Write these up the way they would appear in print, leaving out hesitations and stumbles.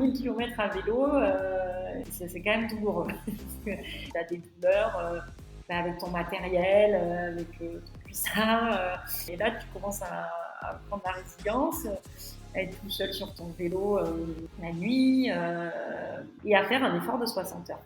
2000 km à vélo, c'est quand même douloureux. Parce que tu as des douleurs avec ton matériel, avec ton cuissard. Et là, tu commences à prendre la résilience, à être tout seul sur ton vélo la nuit et à faire un effort de 60 heures.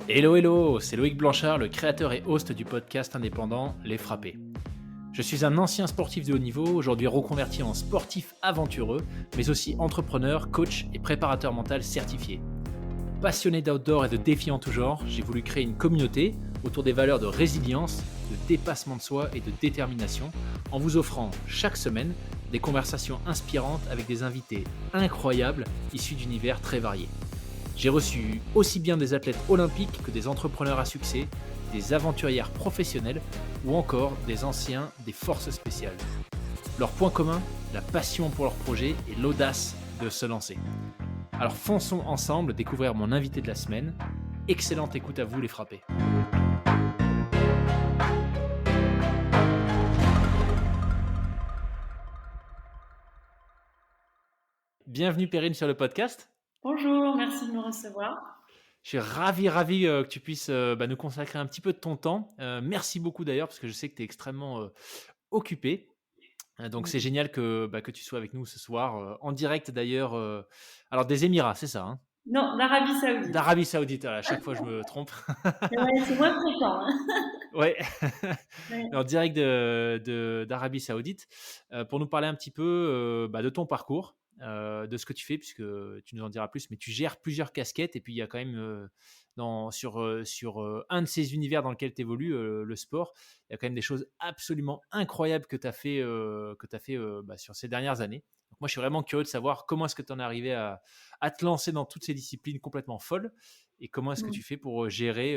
Hello, c'est Loïc Blanchard, le créateur et host du podcast indépendant Les Frappés. Je suis un ancien sportif de haut niveau, aujourd'hui reconverti en sportif aventureux, mais aussi entrepreneur, coach et préparateur mental certifié. Passionné d'outdoor et de défis en tout genre, j'ai voulu créer une communauté autour des valeurs de résilience, de dépassement de soi et de détermination, en vous offrant chaque semaine des conversations inspirantes avec des invités incroyables issus d'univers très variés. J'ai reçu aussi bien des athlètes olympiques que des entrepreneurs à succès, des aventurières professionnelles ou encore des anciens des forces spéciales. Leur point commun, la passion pour leur projet et l'audace de se lancer. Alors fonçons ensemble découvrir mon invité de la semaine. Excellente écoute à vous les frappés. Bienvenue Perrine sur le podcast. Bonjour, merci de me recevoir. Je suis ravi que tu puisses nous consacrer un petit peu de ton temps. Merci beaucoup d'ailleurs parce que je sais que tu es extrêmement occupé. Donc c'est génial que tu sois avec nous ce soir, en direct d'ailleurs, alors des Émirats, c'est ça hein? Non, d'Arabie Saoudite. D'Arabie Saoudite, à chaque fois je me trompe. Ouais, c'est moins fréquent. Hein. Ouais, Ouais. en direct d'Arabie Saoudite, pour nous parler un petit peu de ton parcours, de ce que tu fais, puisque tu nous en diras plus, mais tu gères plusieurs casquettes, et puis il y a quand même, sur un de ces univers dans lequel tu évolues, le sport, il y a quand même des choses absolument incroyables que tu as fait, sur ces dernières années. Donc moi, je suis vraiment curieux de savoir comment est-ce que tu en es arrivé à te lancer dans toutes ces disciplines complètement folles. Et comment est-ce que tu fais pour gérer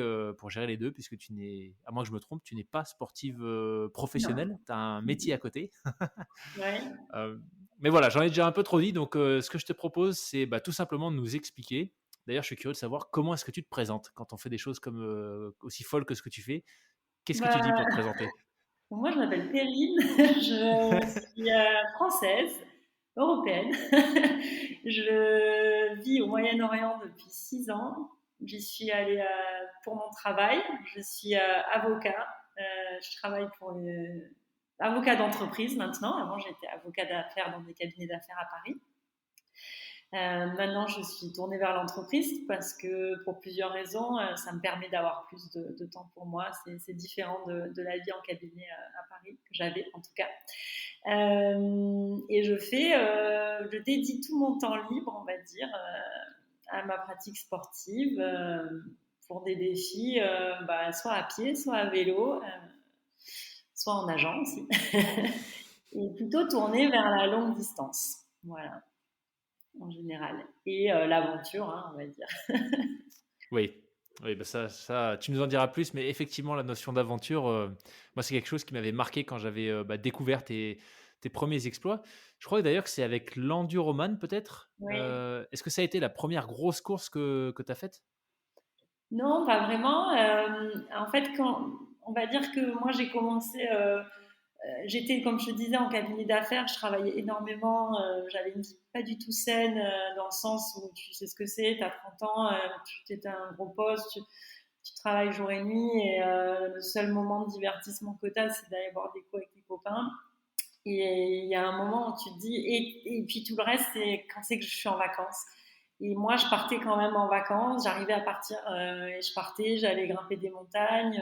les deux, puisque tu n'es, à moins que je me trompe, tu n'es pas sportive professionnelle, tu as un métier à côté. Ouais. Mais voilà, j'en ai déjà un peu trop dit, donc ce que je te propose, c'est tout simplement de nous expliquer. D'ailleurs, je suis curieux de savoir comment est-ce que tu te présentes quand on fait des choses comme aussi folles que ce que tu fais. Qu'est-ce que tu dis pour te présenter? Moi, je m'appelle Perrine, je suis française, européenne. Je vis au Moyen-Orient depuis 6 ans. J'y suis allée pour mon travail. Je suis avocat. Je travaille pour avocat d'entreprise maintenant. Avant, j'étais avocat d'affaires dans des cabinets d'affaires à Paris. Maintenant, je suis tournée vers l'entreprise parce que pour plusieurs raisons, ça me permet d'avoir plus de temps pour moi. C'est différent de la vie en cabinet à Paris, que j'avais en tout cas. Et je dédie tout mon temps libre, on va dire, à ma pratique sportive pour des défis, soit à pied, soit à vélo, soit en nageant aussi. Et plutôt tournée vers la longue distance. Voilà. En général. Et l'aventure, hein, on va dire. Oui, ça, tu nous en diras plus, mais effectivement, la notion d'aventure, moi, c'est quelque chose qui m'avait marqué quand j'avais découvert tes premiers exploits. Je crois d'ailleurs que c'est avec l'Enduroman, peut-être. Oui. Est-ce que ça a été la première grosse course que tu as faite? Non, pas vraiment. En fait, on va dire que moi, j'ai commencé... j'étais, comme je te disais, en cabinet d'affaires, je travaillais énormément, j'avais une vie pas du tout saine, dans le sens où tu sais ce que c'est, tu as 30 ans, tu étais à un gros poste, tu travailles jour et nuit, et le seul moment de divertissement que tu as, c'est d'aller boire des coups avec tes copains. Et il y a un moment où tu te dis, et puis tout le reste, c'est quand c'est que je suis en vacances. Et moi, je partais quand même en vacances, j'arrivais à partir, et je partais, j'allais grimper des montagnes,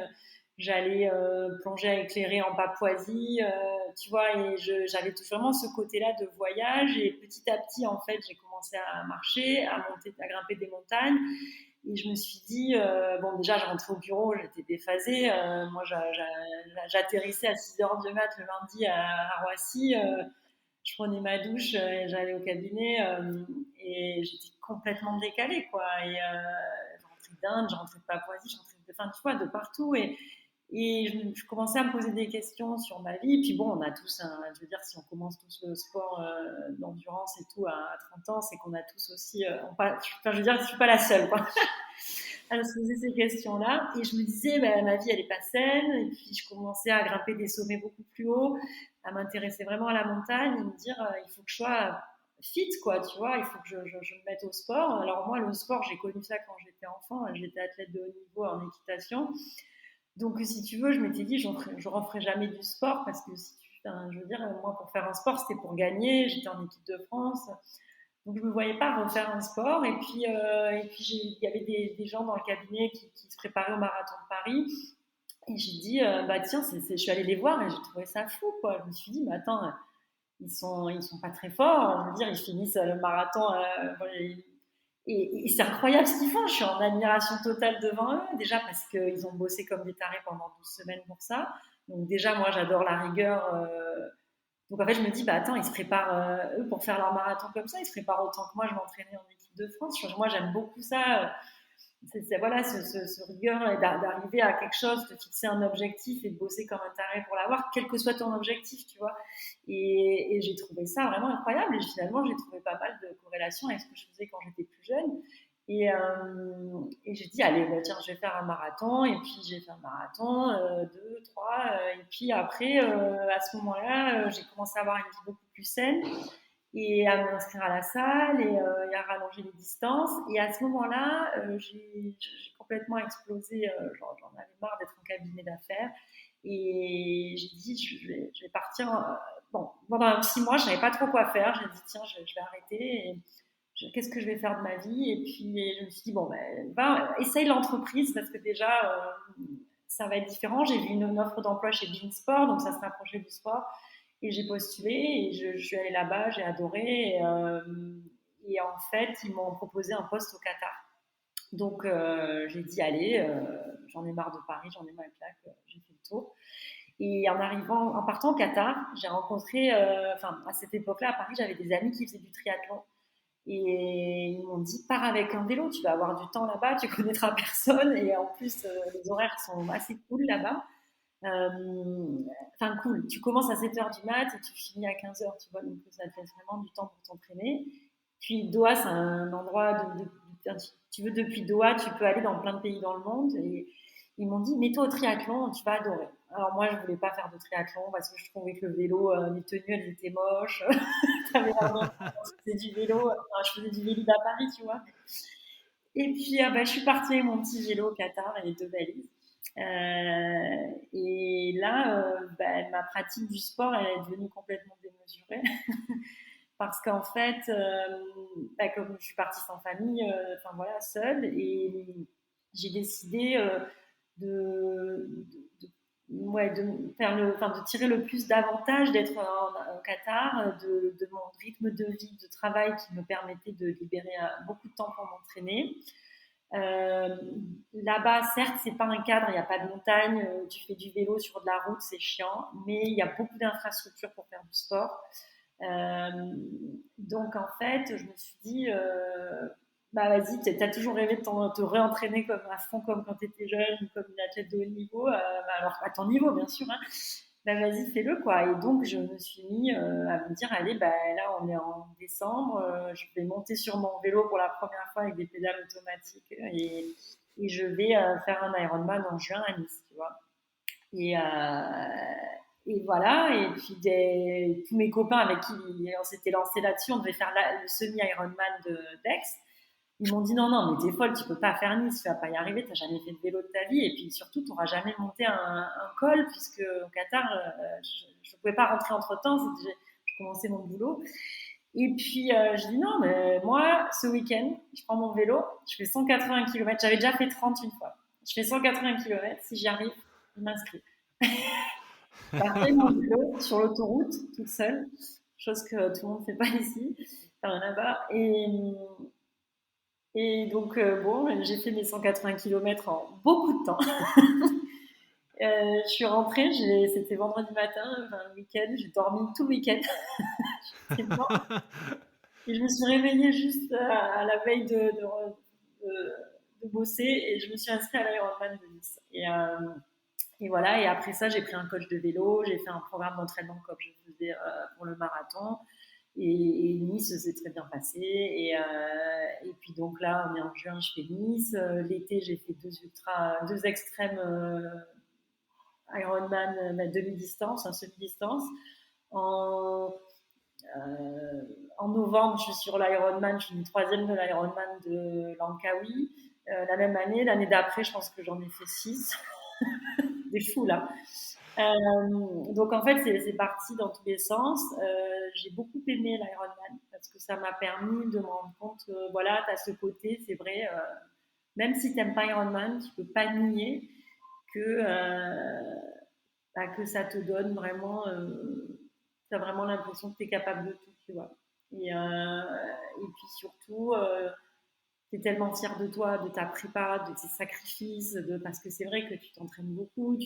j'allais plonger à éclairer en Papouasie, tu vois, et j'avais tout vraiment ce côté-là de voyage. Et petit à petit, en fait, j'ai commencé à marcher, à monter, à grimper des montagnes. Et je me suis dit, bon, déjà, je rentrais au bureau, j'étais déphasée. Moi, j'atterrissais à 6h du mat le lundi à Roissy. Je prenais ma douche et j'allais au cabinet et j'étais complètement décalée, quoi. Et je rentrais d'Inde, je rentrais de Papouasie, je rentrais de, enfin, tu vois, de partout. Et je commençais à me poser des questions sur ma vie. Puis bon, on a tous, je veux dire, si on commence tous le sport d'endurance et tout à 30 ans, c'est qu'on a tous aussi, enfin, je veux dire, je suis pas la seule, quoi, à se poser ces questions-là. Et je me disais, bah, ma vie, elle est pas saine. Et puis, je commençais à grimper des sommets beaucoup plus hauts, à m'intéresser vraiment à la montagne et me dire, il faut que je sois fit, quoi, tu vois, il faut que je me mette au sport. Alors moi, le sport, j'ai connu ça quand j'étais enfant. J'étais athlète de haut niveau en équitation. Donc, si tu veux, je m'étais dit, je referai jamais du sport parce que si tu, enfin, je veux dire, moi, pour faire un sport, c'était pour gagner. J'étais en équipe de France. Donc, je me voyais pas refaire un sport. Et puis il y avait des gens dans le cabinet qui se préparaient au marathon de Paris. Et j'ai dit, bah tiens, je suis allée les voir et j'ai trouvé ça fou, quoi. Je me suis dit, mais attends, ils sont pas très forts. Je veux dire, ils finissent le marathon. Voilà, et c'est incroyable ce qu'ils font. Je suis en admiration totale devant eux. Déjà parce qu'ils ont bossé comme des tarés pendant 12 semaines pour ça. Donc déjà, moi, j'adore la rigueur. Donc en fait, je me dis, bah attends, ils se préparent, eux, pour faire leur marathon comme ça. Ils se préparent autant que moi, je m'entraînais en équipe de France. Moi, j'aime beaucoup ça. Voilà, ce rigueur d'arriver à quelque chose, de fixer un objectif et de bosser comme un taré pour l'avoir, quel que soit ton objectif, tu vois. Et j'ai trouvé ça vraiment incroyable. Et finalement, j'ai trouvé pas mal de corrélations avec ce que je faisais quand j'étais plus jeune. Et j'ai dit, allez, bah, tiens, je vais faire un marathon. Et puis, j'ai fait un marathon, deux, trois. Et puis après, à ce moment-là, j'ai commencé à avoir une vie beaucoup plus saine et à m'inscrire à la salle et à rallonger les distances. Et à ce moment-là, j'ai complètement explosé. J'en avais marre d'être en cabinet d'affaires. Et j'ai dit, je vais partir. Bon, pendant 6 mois, je savais pas trop quoi faire. J'ai dit, tiens, je vais arrêter. Et qu'est-ce que je vais faire de ma vie? Et puis, je me suis dit, bon, ben, essaye l'entreprise parce que déjà, ça va être différent. J'ai vu une offre d'emploi chez Beansport, donc ça se rapprochait du sport. Et j'ai postulé et je suis allée là-bas, j'ai adoré. Et en fait, ils m'ont proposé un poste au Qatar. Donc, j'ai dit, allez, j'en ai marre de Paris, j'en ai marre de claque, j'ai fait le tour. Et en partant au Qatar, j'ai rencontré, enfin, à cette époque-là, à Paris, j'avais des amis qui faisaient du triathlon. Et ils m'ont dit, pars avec un vélo, tu vas avoir du temps là-bas, tu connaîtras personne. Et en plus, les horaires sont assez cool là-bas. Enfin, cool. Tu commences à 7h du mat et tu finis à 15h, tu vois. Donc, ça te laisse vraiment du temps pour t'entraîner. Puis, Doha, c'est un endroit tu veux, depuis Doha, tu peux aller dans plein de pays dans le monde. Et ils m'ont dit, mets-toi au triathlon, tu vas adorer. Alors, moi, je voulais pas faire de triathlon parce que je trouvais que le vélo, les tenues, elles étaient moches. T'avais l'air de du vélo. Enfin, je faisais du vélo à Paris, tu vois. Et puis, bah, je suis partie avec mon petit vélo au Qatar et les 2 valises. Et là, bah, ma pratique du sport, elle est devenue complètement démesurée. Parce qu'en fait, bah, comme je suis partie sans famille, enfin voilà, seule, et j'ai décidé ouais, de faire de tirer le plus d'avantages d'être au Qatar, de mon rythme de vie, de travail qui me permettait de libérer beaucoup de temps pour m'entraîner. Euh, Là-bas, certes, c'est pas un cadre, il n'y a pas de montagne, tu fais du vélo sur de la route, c'est chiant, mais il y a beaucoup d'infrastructures pour faire du sport. Euh, donc en fait, je me suis dit, bah vas-y, t'as toujours rêvé de te réentraîner comme à fond comme quand t'étais jeune, comme une athlète de haut niveau, bah, alors à ton niveau bien sûr, hein, bah vas-y fais-le quoi. Et donc je me suis mis à me dire, allez, bah là on est en décembre, je vais monter sur mon vélo pour la première fois avec des pédales automatiques et je vais faire un Ironman en juin à Nice, tu vois. Et, et voilà, et puis tous mes copains avec qui on s'était lancé là-dessus, on devait faire le semi-Ironman d'Aix. Ils m'ont dit non, non, mais t'es folle, tu peux pas faire Nice, tu vas pas y arriver, t'as jamais fait de vélo de ta vie, et puis surtout, t'auras jamais monté un col, puisque au Qatar, je pouvais pas rentrer entre temps, je commençais mon boulot. Et puis, je dis non, mais moi, ce week-end, je prends mon vélo, je fais 180 km, j'avais déjà fait 30 une fois. Je fais 180 km, si j'y arrive, je m'inscris. Partais mon vélo sur l'autoroute, toute seule, chose que tout le monde ne fait pas ici, enfin là-bas. Et donc, bon, j'ai fait mes 180 km en beaucoup de temps. Je suis rentrée, c'était vendredi matin, enfin, le week-end, j'ai dormi tout le week-end. Et je me suis réveillée juste à la veille de bosser et je me suis inscrite à l'Ironman de Nice. Et voilà, et après ça, j'ai pris un coach de vélo, j'ai fait un programme d'entraînement comme je faisais pour le marathon. Et Nice s'est très bien passé. Et puis donc là, on est en juin, je fais Nice. L'été, j'ai fait deux extrêmes Ironman demi-distance, un semi-distance. En, en novembre, je suis sur l'Ironman, je suis une troisième de l'Ironman de Langkawi. La même année, l'année d'après, je pense que j'en ai fait 6. Des fous là. Donc en fait, c'est parti dans tous les sens. J'ai beaucoup aimé l'Ironman parce que ça m'a permis de me rendre compte, voilà, tu as ce côté, c'est vrai, même si tu n'aimes pas Ironman, tu peux pas nier que, que ça te donne vraiment, tu as vraiment l'impression que tu es capable de tout, tu vois. Et puis surtout, tu es tellement fier de toi, de ta prépa, de tes sacrifices, parce que c'est vrai que tu t'entraînes beaucoup,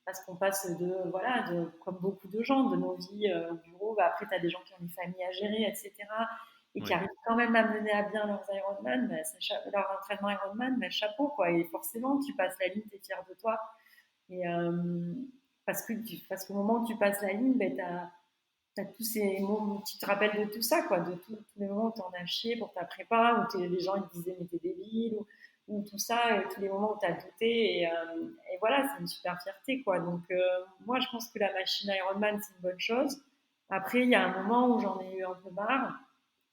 parce qu'on passe comme beaucoup de gens, de nos vies au bureau. Après, tu as des gens qui ont une famille à gérer, etc. Et qui Oui. arrivent quand même à mener à bien leurs Ironman, leur entraînement Ironman, chapeau, quoi. Et forcément, tu passes la ligne, tu es fier de toi. Et, parce qu'au moment où tu passes la ligne, t'as tous ces moments, tu te rappelles de tout ça, quoi, de tous les moments où t'en as chié pour ta prépa, où les gens ils te disaient mais t'es débile, ou tout ça, et tous les moments où t'as douté, et voilà, c'est une super fierté, quoi. Donc moi je pense que la machine Ironman c'est une bonne chose. Après il y a un moment où j'en ai eu un peu marre,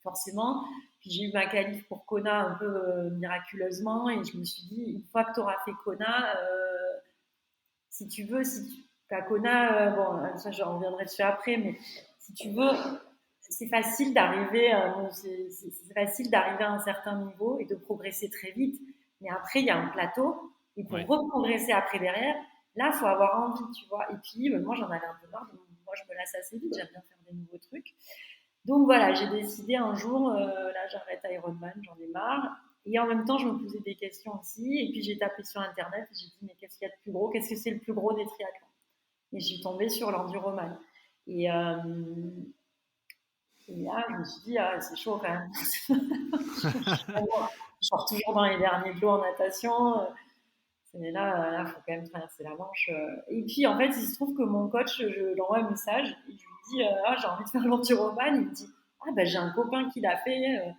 forcément, puis j'ai eu ma qualif pour Kona un peu miraculeusement, et je me suis dit une fois que tu auras fait Kona, si tu veux, si tu as Kona, bon, ça je reviendrai dessus après, mais si tu veux, c'est facile d'arriver, c'est facile d'arriver à un certain niveau et de progresser très vite. Mais après, il y a un plateau, et pour Ouais. reprogresser après derrière, là, faut avoir envie, tu vois. Et puis, moi, j'en avais un peu marre. Donc, moi, je me lasse assez vite. J'aime bien faire des nouveaux trucs. Donc voilà, j'ai décidé un jour, là, j'arrête Ironman, j'en ai marre. Et en même temps, je me posais des questions aussi. Et puis, j'ai tapé sur Internet et j'ai dit, mais qu'est-ce qu'il y a de plus gros? Qu'est-ce que c'est le plus gros des triathlons? Et j'ai tombé sur l'enduroman. Et, euh, et là, je me suis dit, ah, c'est chaud quand même. Je sors toujours dans les derniers de l'eau en natation. Et là, faut quand même traverser la Manche. Et puis, en fait, il se trouve que mon coach, je lui envoie un message. Et je lui dis, ah, j'ai envie de faire l'enduroman. Il me dit, ah, ben, j'ai un copain qui l'a fait.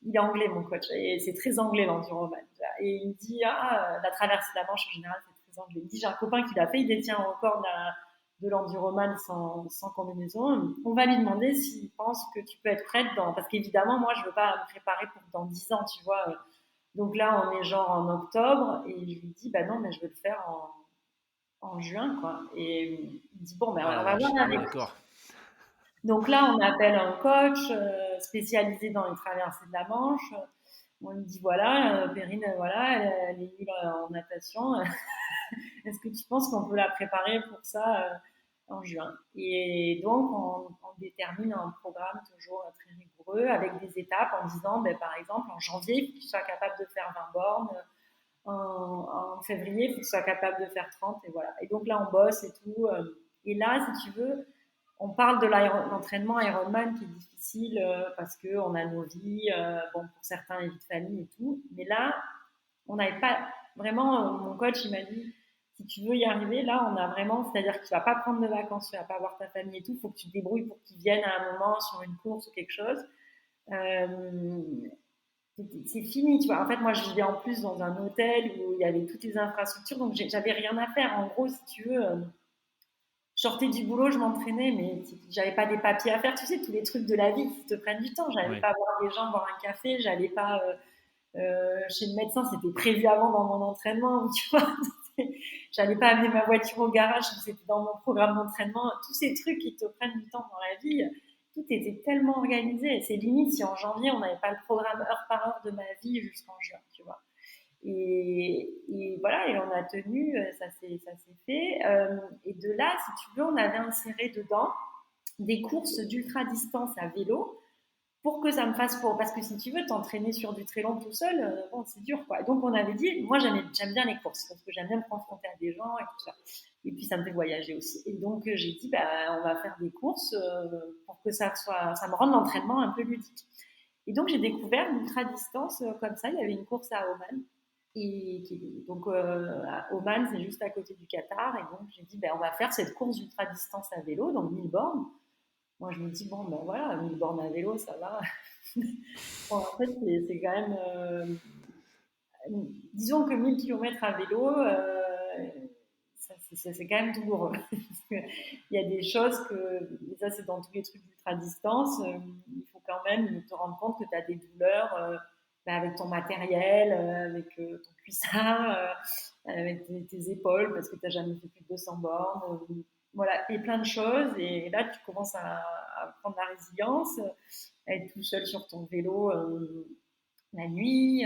Il est anglais, mon coach. Et c'est très anglais, l'enduroman. Et il me dit, ah, la traversée de la Manche, en général, c'est très anglais. Il me dit, j'ai un copain qui l'a fait. Il détient encore de l'enduroman sans combinaison. On va lui demander s'il pense que tu peux être prête parce qu'évidemment, moi, je veux pas me préparer pour dans 10 ans, tu vois. Donc là, on est genre en octobre et je lui dis, bah non, mais je veux le faire en juin, quoi. Et il dit, bon, ben Oh on la va vache. voir Ah ouais, avec. d'accord. Donc là, on appelle un coach spécialisé dans les traversées de la Manche. On lui dit, voilà, Perrine, voilà, elle est nulle en natation. Est-ce que tu penses qu'on peut la préparer pour ça en juin? Et donc, on détermine un programme toujours très rigoureux avec des étapes en disant, ben, par exemple, en janvier, il faut que tu sois capable de faire 20 bornes. En février, il faut que tu sois capable de faire 30. Et voilà. Et donc là, on bosse et tout. Et là, si tu veux, on parle de l'entraînement Ironman qui est difficile parce qu'on a nos vies, bon, pour certains, les vies de famille et tout. Mais là, on n'avait pas vraiment, mon coach, il m'a dit, si tu veux y arriver, là, on a vraiment, c'est-à-dire que tu vas pas prendre de vacances, tu vas pas voir ta famille et tout, il faut que tu te débrouilles pour qu'ils viennent à un moment sur une course ou quelque chose. Euh, c'est fini, tu vois. En fait, moi, je vivais en plus dans un hôtel où il y avait toutes les infrastructures, donc j'avais rien à faire. En gros, si tu veux, je sortais du boulot, je m'entraînais, mais j'avais pas des papiers à faire, tu sais, tous les trucs de la vie qui te prennent du temps. J'allais Ouais. pas voir des gens boire un café, j'allais pas chez le médecin, c'était prévu avant dans mon entraînement, tu vois. J'allais pas amener ma voiture au garage, c'était dans mon programme d'entraînement. Tous ces trucs qui te prennent du temps dans la vie, tout était tellement organisé. C'est limite si en janvier, on n'avait pas le programme heure par heure de ma vie jusqu'en juin, tu vois. Et voilà, et on a tenu, ça s'est fait. Et de là, si tu veux, on avait inséré dedans des courses d'ultra distance à vélo pour que ça me fasse parce que si tu veux t'entraîner sur du très long tout seul, bon, c'est dur, quoi. Donc on avait dit, moi j'aime bien les courses parce que j'aime bien me confronter à des gens et tout ça. Et puis ça me fait voyager aussi. Et donc j'ai dit, bah on va faire des courses pour que ça me rende l'entraînement un peu ludique. Et donc j'ai découvert l'ultra distance comme ça. Il y avait une course à Oman Donc, à Oman, c'est juste à côté du Qatar. Et donc, j'ai dit, ben, on va faire cette course d'ultra-distance à vélo, donc 1000 bornes. Moi, je me dis, bon, ben voilà, 1000 bornes à vélo, ça va. Bon, en fait, c'est quand même. Disons que 1000 km à vélo, c'est quand même douloureux. Il y a des choses que. Et ça, c'est dans tous les trucs d'ultra-distance. Il faut quand même te rendre compte que tu as des douleurs avec ton matériel, avec ton cuissard, avec tes épaules, parce que tu n'as jamais fait plus de 200 bornes. Voilà, et plein de choses. Et là, tu commences à prendre la résilience, à être tout seul sur ton vélo la nuit,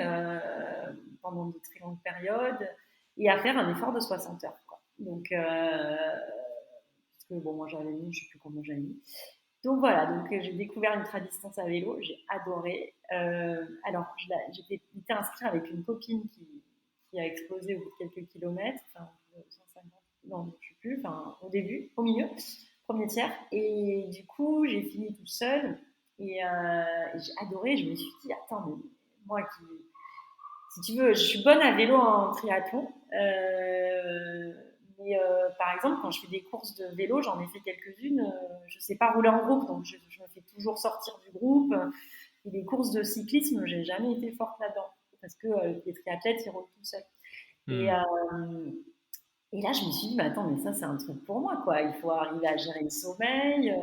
pendant de très longues périodes, et à faire un effort de 60 heures. Quoi. Donc, parce que bon, moi j'avais mis, je ne sais plus comment j'avais mis. Donc voilà, donc j'ai découvert une ultra-distance à vélo, j'ai adoré. Alors, j'étais inscrite avec une copine qui a explosé au bout de quelques kilomètres, enfin 150, non, je ne sais plus, enfin au début, au milieu, premier tiers. Et du coup, j'ai fini toute seule et j'ai adoré. Je me suis dit, attends, mais moi qui, si tu veux, je suis bonne à vélo en triathlon. Mais par exemple, quand je fais des courses de vélo, j'en ai fait quelques-unes, je ne sais pas rouler en groupe, donc je me fais toujours sortir du groupe. Et les courses de cyclisme, j'ai jamais été forte là-dedans, parce que les triathlètes, ils roulent tout seuls. Et, et là, je me suis dit, bah, attends, mais ça, c'est un truc pour moi, quoi. Il faut arriver à gérer le sommeil,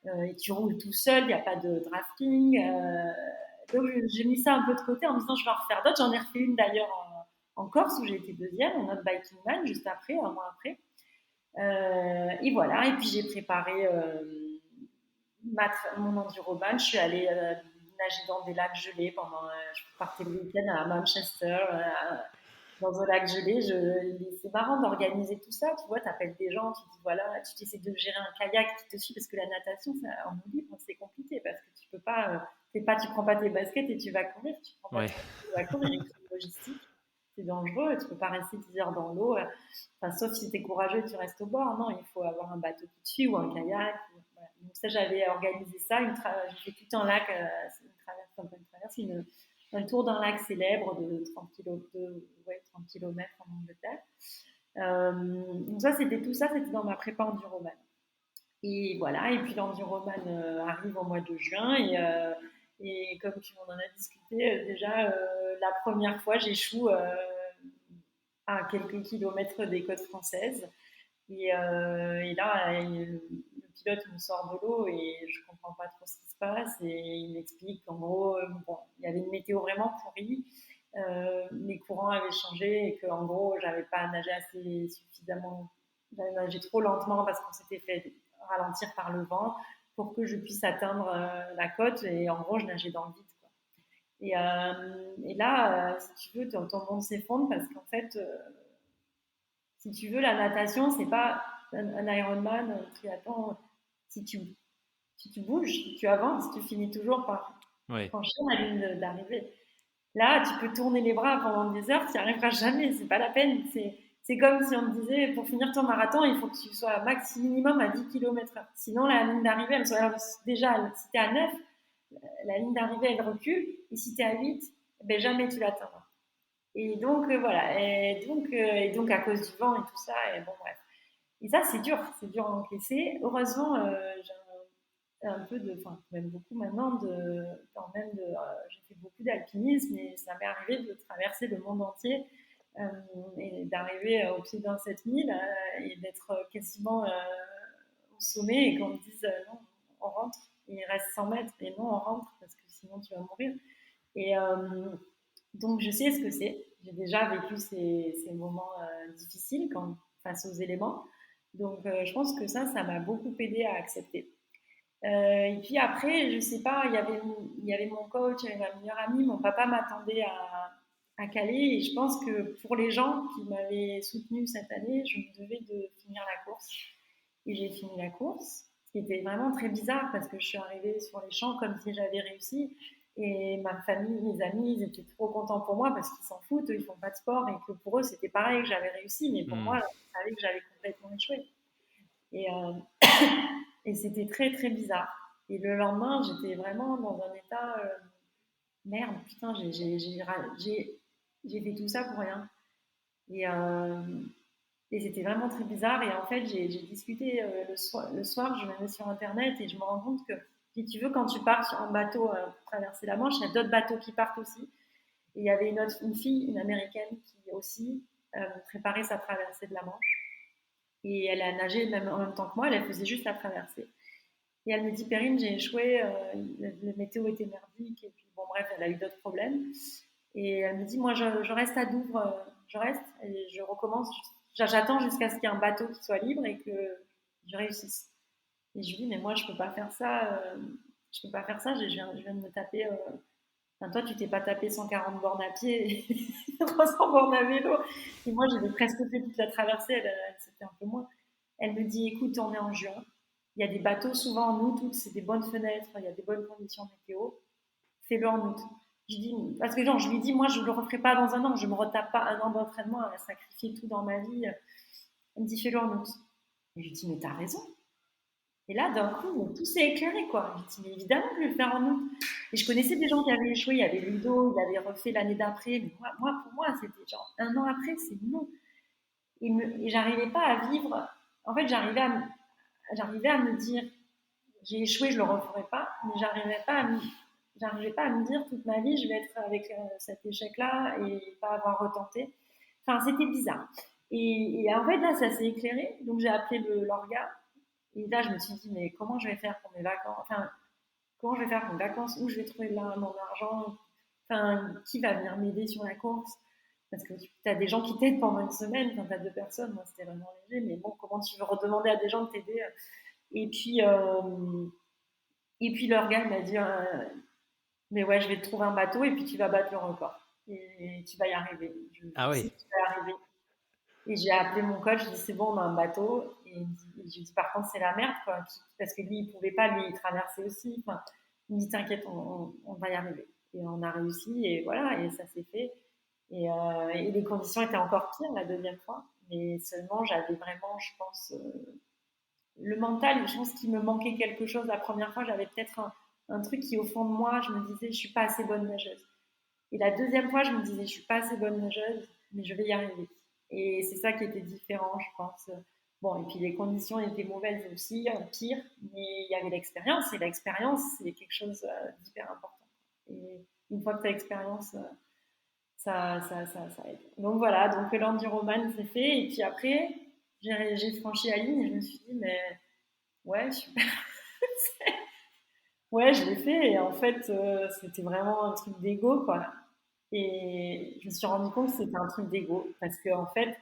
et tu roules tout seul, il n'y a pas de drafting. Donc, j'ai mis ça un peu de côté en me disant, je vais en refaire d'autres. J'en ai refait une d'ailleurs en Corse, où j'ai été deuxième, en autre biking man, juste après, un mois après. Et voilà, et puis j'ai préparé mon enduroman. Je suis allée nager dans des lacs gelés pendant. Je partais le week-end à Manchester, dans un lac gelé. C'est marrant d'organiser tout ça. Tu vois, tu appelles des gens, tu dis voilà, tu essaies de gérer un kayak qui te suit parce que la natation, en eau libre, c'est compliqué parce que tu peux pas, tu prends pas tes baskets et tu vas courir. Tu prends pas tes baskets, tu vas courir. C'est une logistique. C'est dangereux. Tu peux pas rester 10 heures dans l'eau. Enfin, sauf si tu es courageux et tu restes au bord. Non, il faut avoir un bateau qui te suit ou un kayak. Voilà. Donc ça, j'avais organisé ça. J'ai fait tout un lac, un tour d'un lac célèbre de 30 km en Angleterre. Donc ça, c'était dans ma prépa enduroman. Et voilà, et puis l'enduroman arrive au mois de juin et comme tu m'en as discuté, déjà la première fois, j'échoue à quelques kilomètres des côtes françaises. Et là, le pilote me sort de l'eau et je comprends pas trop ce qui se passe. Et il m'explique qu'en gros, bon, il y avait une météo vraiment pourrie. Les courants avaient changé et qu'en gros, j'avais pas nagé assez suffisamment. J'avais nagé trop lentement parce qu'on s'était fait ralentir par le vent pour que je puisse atteindre la côte. Et en gros, je nageais dans le vide. Quoi. Et là, si tu veux, ton monde s'effondre parce qu'en fait, si tu veux, la natation, c'est pas un Ironman, un triathlon. Si tu bouges, tu avances, tu finis toujours par franchir la ligne d'arrivée. Là, tu peux tourner les bras pendant des heures, tu n'y arriveras jamais, c'est pas la peine. C'est comme si on te disait, pour finir ton marathon, il faut que tu sois max minimum à 10 km/h. Sinon, la ligne d'arrivée, elle serait déjà, si tu es à 9, la ligne d'arrivée, elle recule. Et si tu es à 8, ben, jamais tu l'atteindras. Et donc, voilà. Et donc, à cause du vent et tout ça, et bon, bref. Et ça, c'est dur à encaisser. Heureusement, j'ai un peu enfin, même beaucoup maintenant, j'ai fait beaucoup d'alpinisme et ça m'est arrivé de traverser le monde entier et d'arriver au pied d'un 7000 et d'être quasiment au sommet et qu'on me dise non, on rentre, il reste 100 mètres et non, on rentre parce que sinon tu vas mourir. Et donc, je sais ce que c'est. J'ai déjà vécu ces moments difficiles face aux éléments. Donc, je pense que ça m'a beaucoup aidé à accepter. Et puis après, je sais pas, il y avait mon coach, il y avait ma meilleure amie, mon papa m'attendait à Calais. Et je pense que pour les gens qui m'avaient soutenue cette année, je me devais de finir la course. Et j'ai fini la course, ce qui était vraiment très bizarre parce que je suis arrivée sur les champs comme si j'avais réussi. Et ma famille, mes amis, ils étaient trop contents pour moi parce qu'ils s'en foutent, ils font pas de sport et que pour eux c'était pareil que j'avais réussi, mais pour moi, ils savaient que j'avais complètement échoué. Et, et c'était très très bizarre. Et le lendemain, j'étais vraiment dans un état merde, putain, j'ai fait tout ça pour rien. Et, euh, et c'était vraiment très bizarre. Et en fait, j'ai discuté le soir, je me mets sur Internet et je me rends compte que, si tu veux, quand tu pars sur un bateau pour traverser la Manche, il y a d'autres bateaux qui partent aussi. Et il y avait une fille, une américaine, qui aussi préparait sa traversée de la Manche. Et elle a nagé même en même temps que moi, elle faisait juste la traversée. Et elle me dit, Perrine, j'ai échoué, le météo était merdique, et puis bon, bref, elle a eu d'autres problèmes. Et elle me dit, moi, je reste à Douvres, je reste, et je recommence, j'attends jusqu'à ce qu'il y ait un bateau qui soit libre et que je réussisse. Et je lui dis, mais moi, je peux pas faire ça, je peux pas faire ça, je viens de me taper, enfin, toi, tu t'es pas tapé 140 bornes à pied et 300 bornes à vélo. Et moi, j'avais presque fait toute la traversée, c'était un peu moins. Elle me dit, écoute, on est en juin, il y a des bateaux souvent en août, c'est des bonnes fenêtres, il y a des bonnes conditions météo, fais-le en août. Je dis, parce que genre, je lui dis, moi, je ne le referai pas dans un an, je ne me retape pas un an d'entraînement à sacrifier tout dans ma vie. Elle me dit, fais-le en août. Et je lui dis, mais t'as raison. Et là, d'un coup, tout s'est éclairé, quoi. Je lui dis, mais évidemment que je vais le faire en août. Et je connaissais des gens qui avaient échoué, il y avait Ludo, il avait refait l'année d'après, mais pour moi, c'était genre un an après, c'est non. Et j'arrivais pas à vivre. En fait, j'arrivais à me dire, j'ai échoué, je le referai pas, mais j'arrivais pas à me dire toute ma vie, je vais être avec cet échec-là et pas avoir retenté. Enfin, c'était bizarre. Et en fait, là, ça s'est éclairé. Donc, j'ai appelé l'orga. Et là, je me suis dit, mais comment je vais faire pour mes vacances? Enfin, comment je vais faire pour mes vacances? Où je vais trouver mon argent? Enfin, qui va venir m'aider sur la course? Parce que tu as des gens qui t'aident pendant une semaine, quand tu as deux personnes, moi c'était vraiment léger, mais bon, comment tu veux redemander à des gens de t'aider? Et puis, leur gars m'a dit, mais ouais, je vais te trouver un bateau et puis tu vas battre le record. Et tu vas y arriver. Ah Je sais oui. que tu vas y arriver. Et j'ai appelé mon coach, je lui ai dit, c'est bon, on a un bateau. Et je lui ai dit, par contre, c'est la merde, quoi. Parce que lui, il pouvait pas lui traverser aussi. Enfin, il me dit, t'inquiète, on va y arriver. Et on a réussi, et voilà, et ça s'est fait. Et les conditions étaient encore pires la deuxième fois. Mais seulement, j'avais vraiment, je pense, le mental, je pense qu'il me manquait quelque chose. La première fois, j'avais peut-être un truc qui, au fond de moi, je me disais, je suis pas assez bonne nageuse. Et la deuxième fois, je me disais, je suis pas assez bonne nageuse, mais je vais y arriver. Et c'est ça qui était différent, je pense. Bon, et puis les conditions étaient mauvaises aussi, pire, mais il y avait l'expérience, et l'expérience, c'est quelque chose d'hyper important. Et une fois que tu as l'expérience, ça aide. Donc voilà, donc l'enduroman, c'est fait. Et puis après, j'ai franchi la ligne et je me suis dit, mais ouais, super. Ouais, je l'ai fait. Et en fait, c'était vraiment un truc d'ego, quoi. Et je me suis rendu compte que c'était un truc d'ego. Parce que, en fait,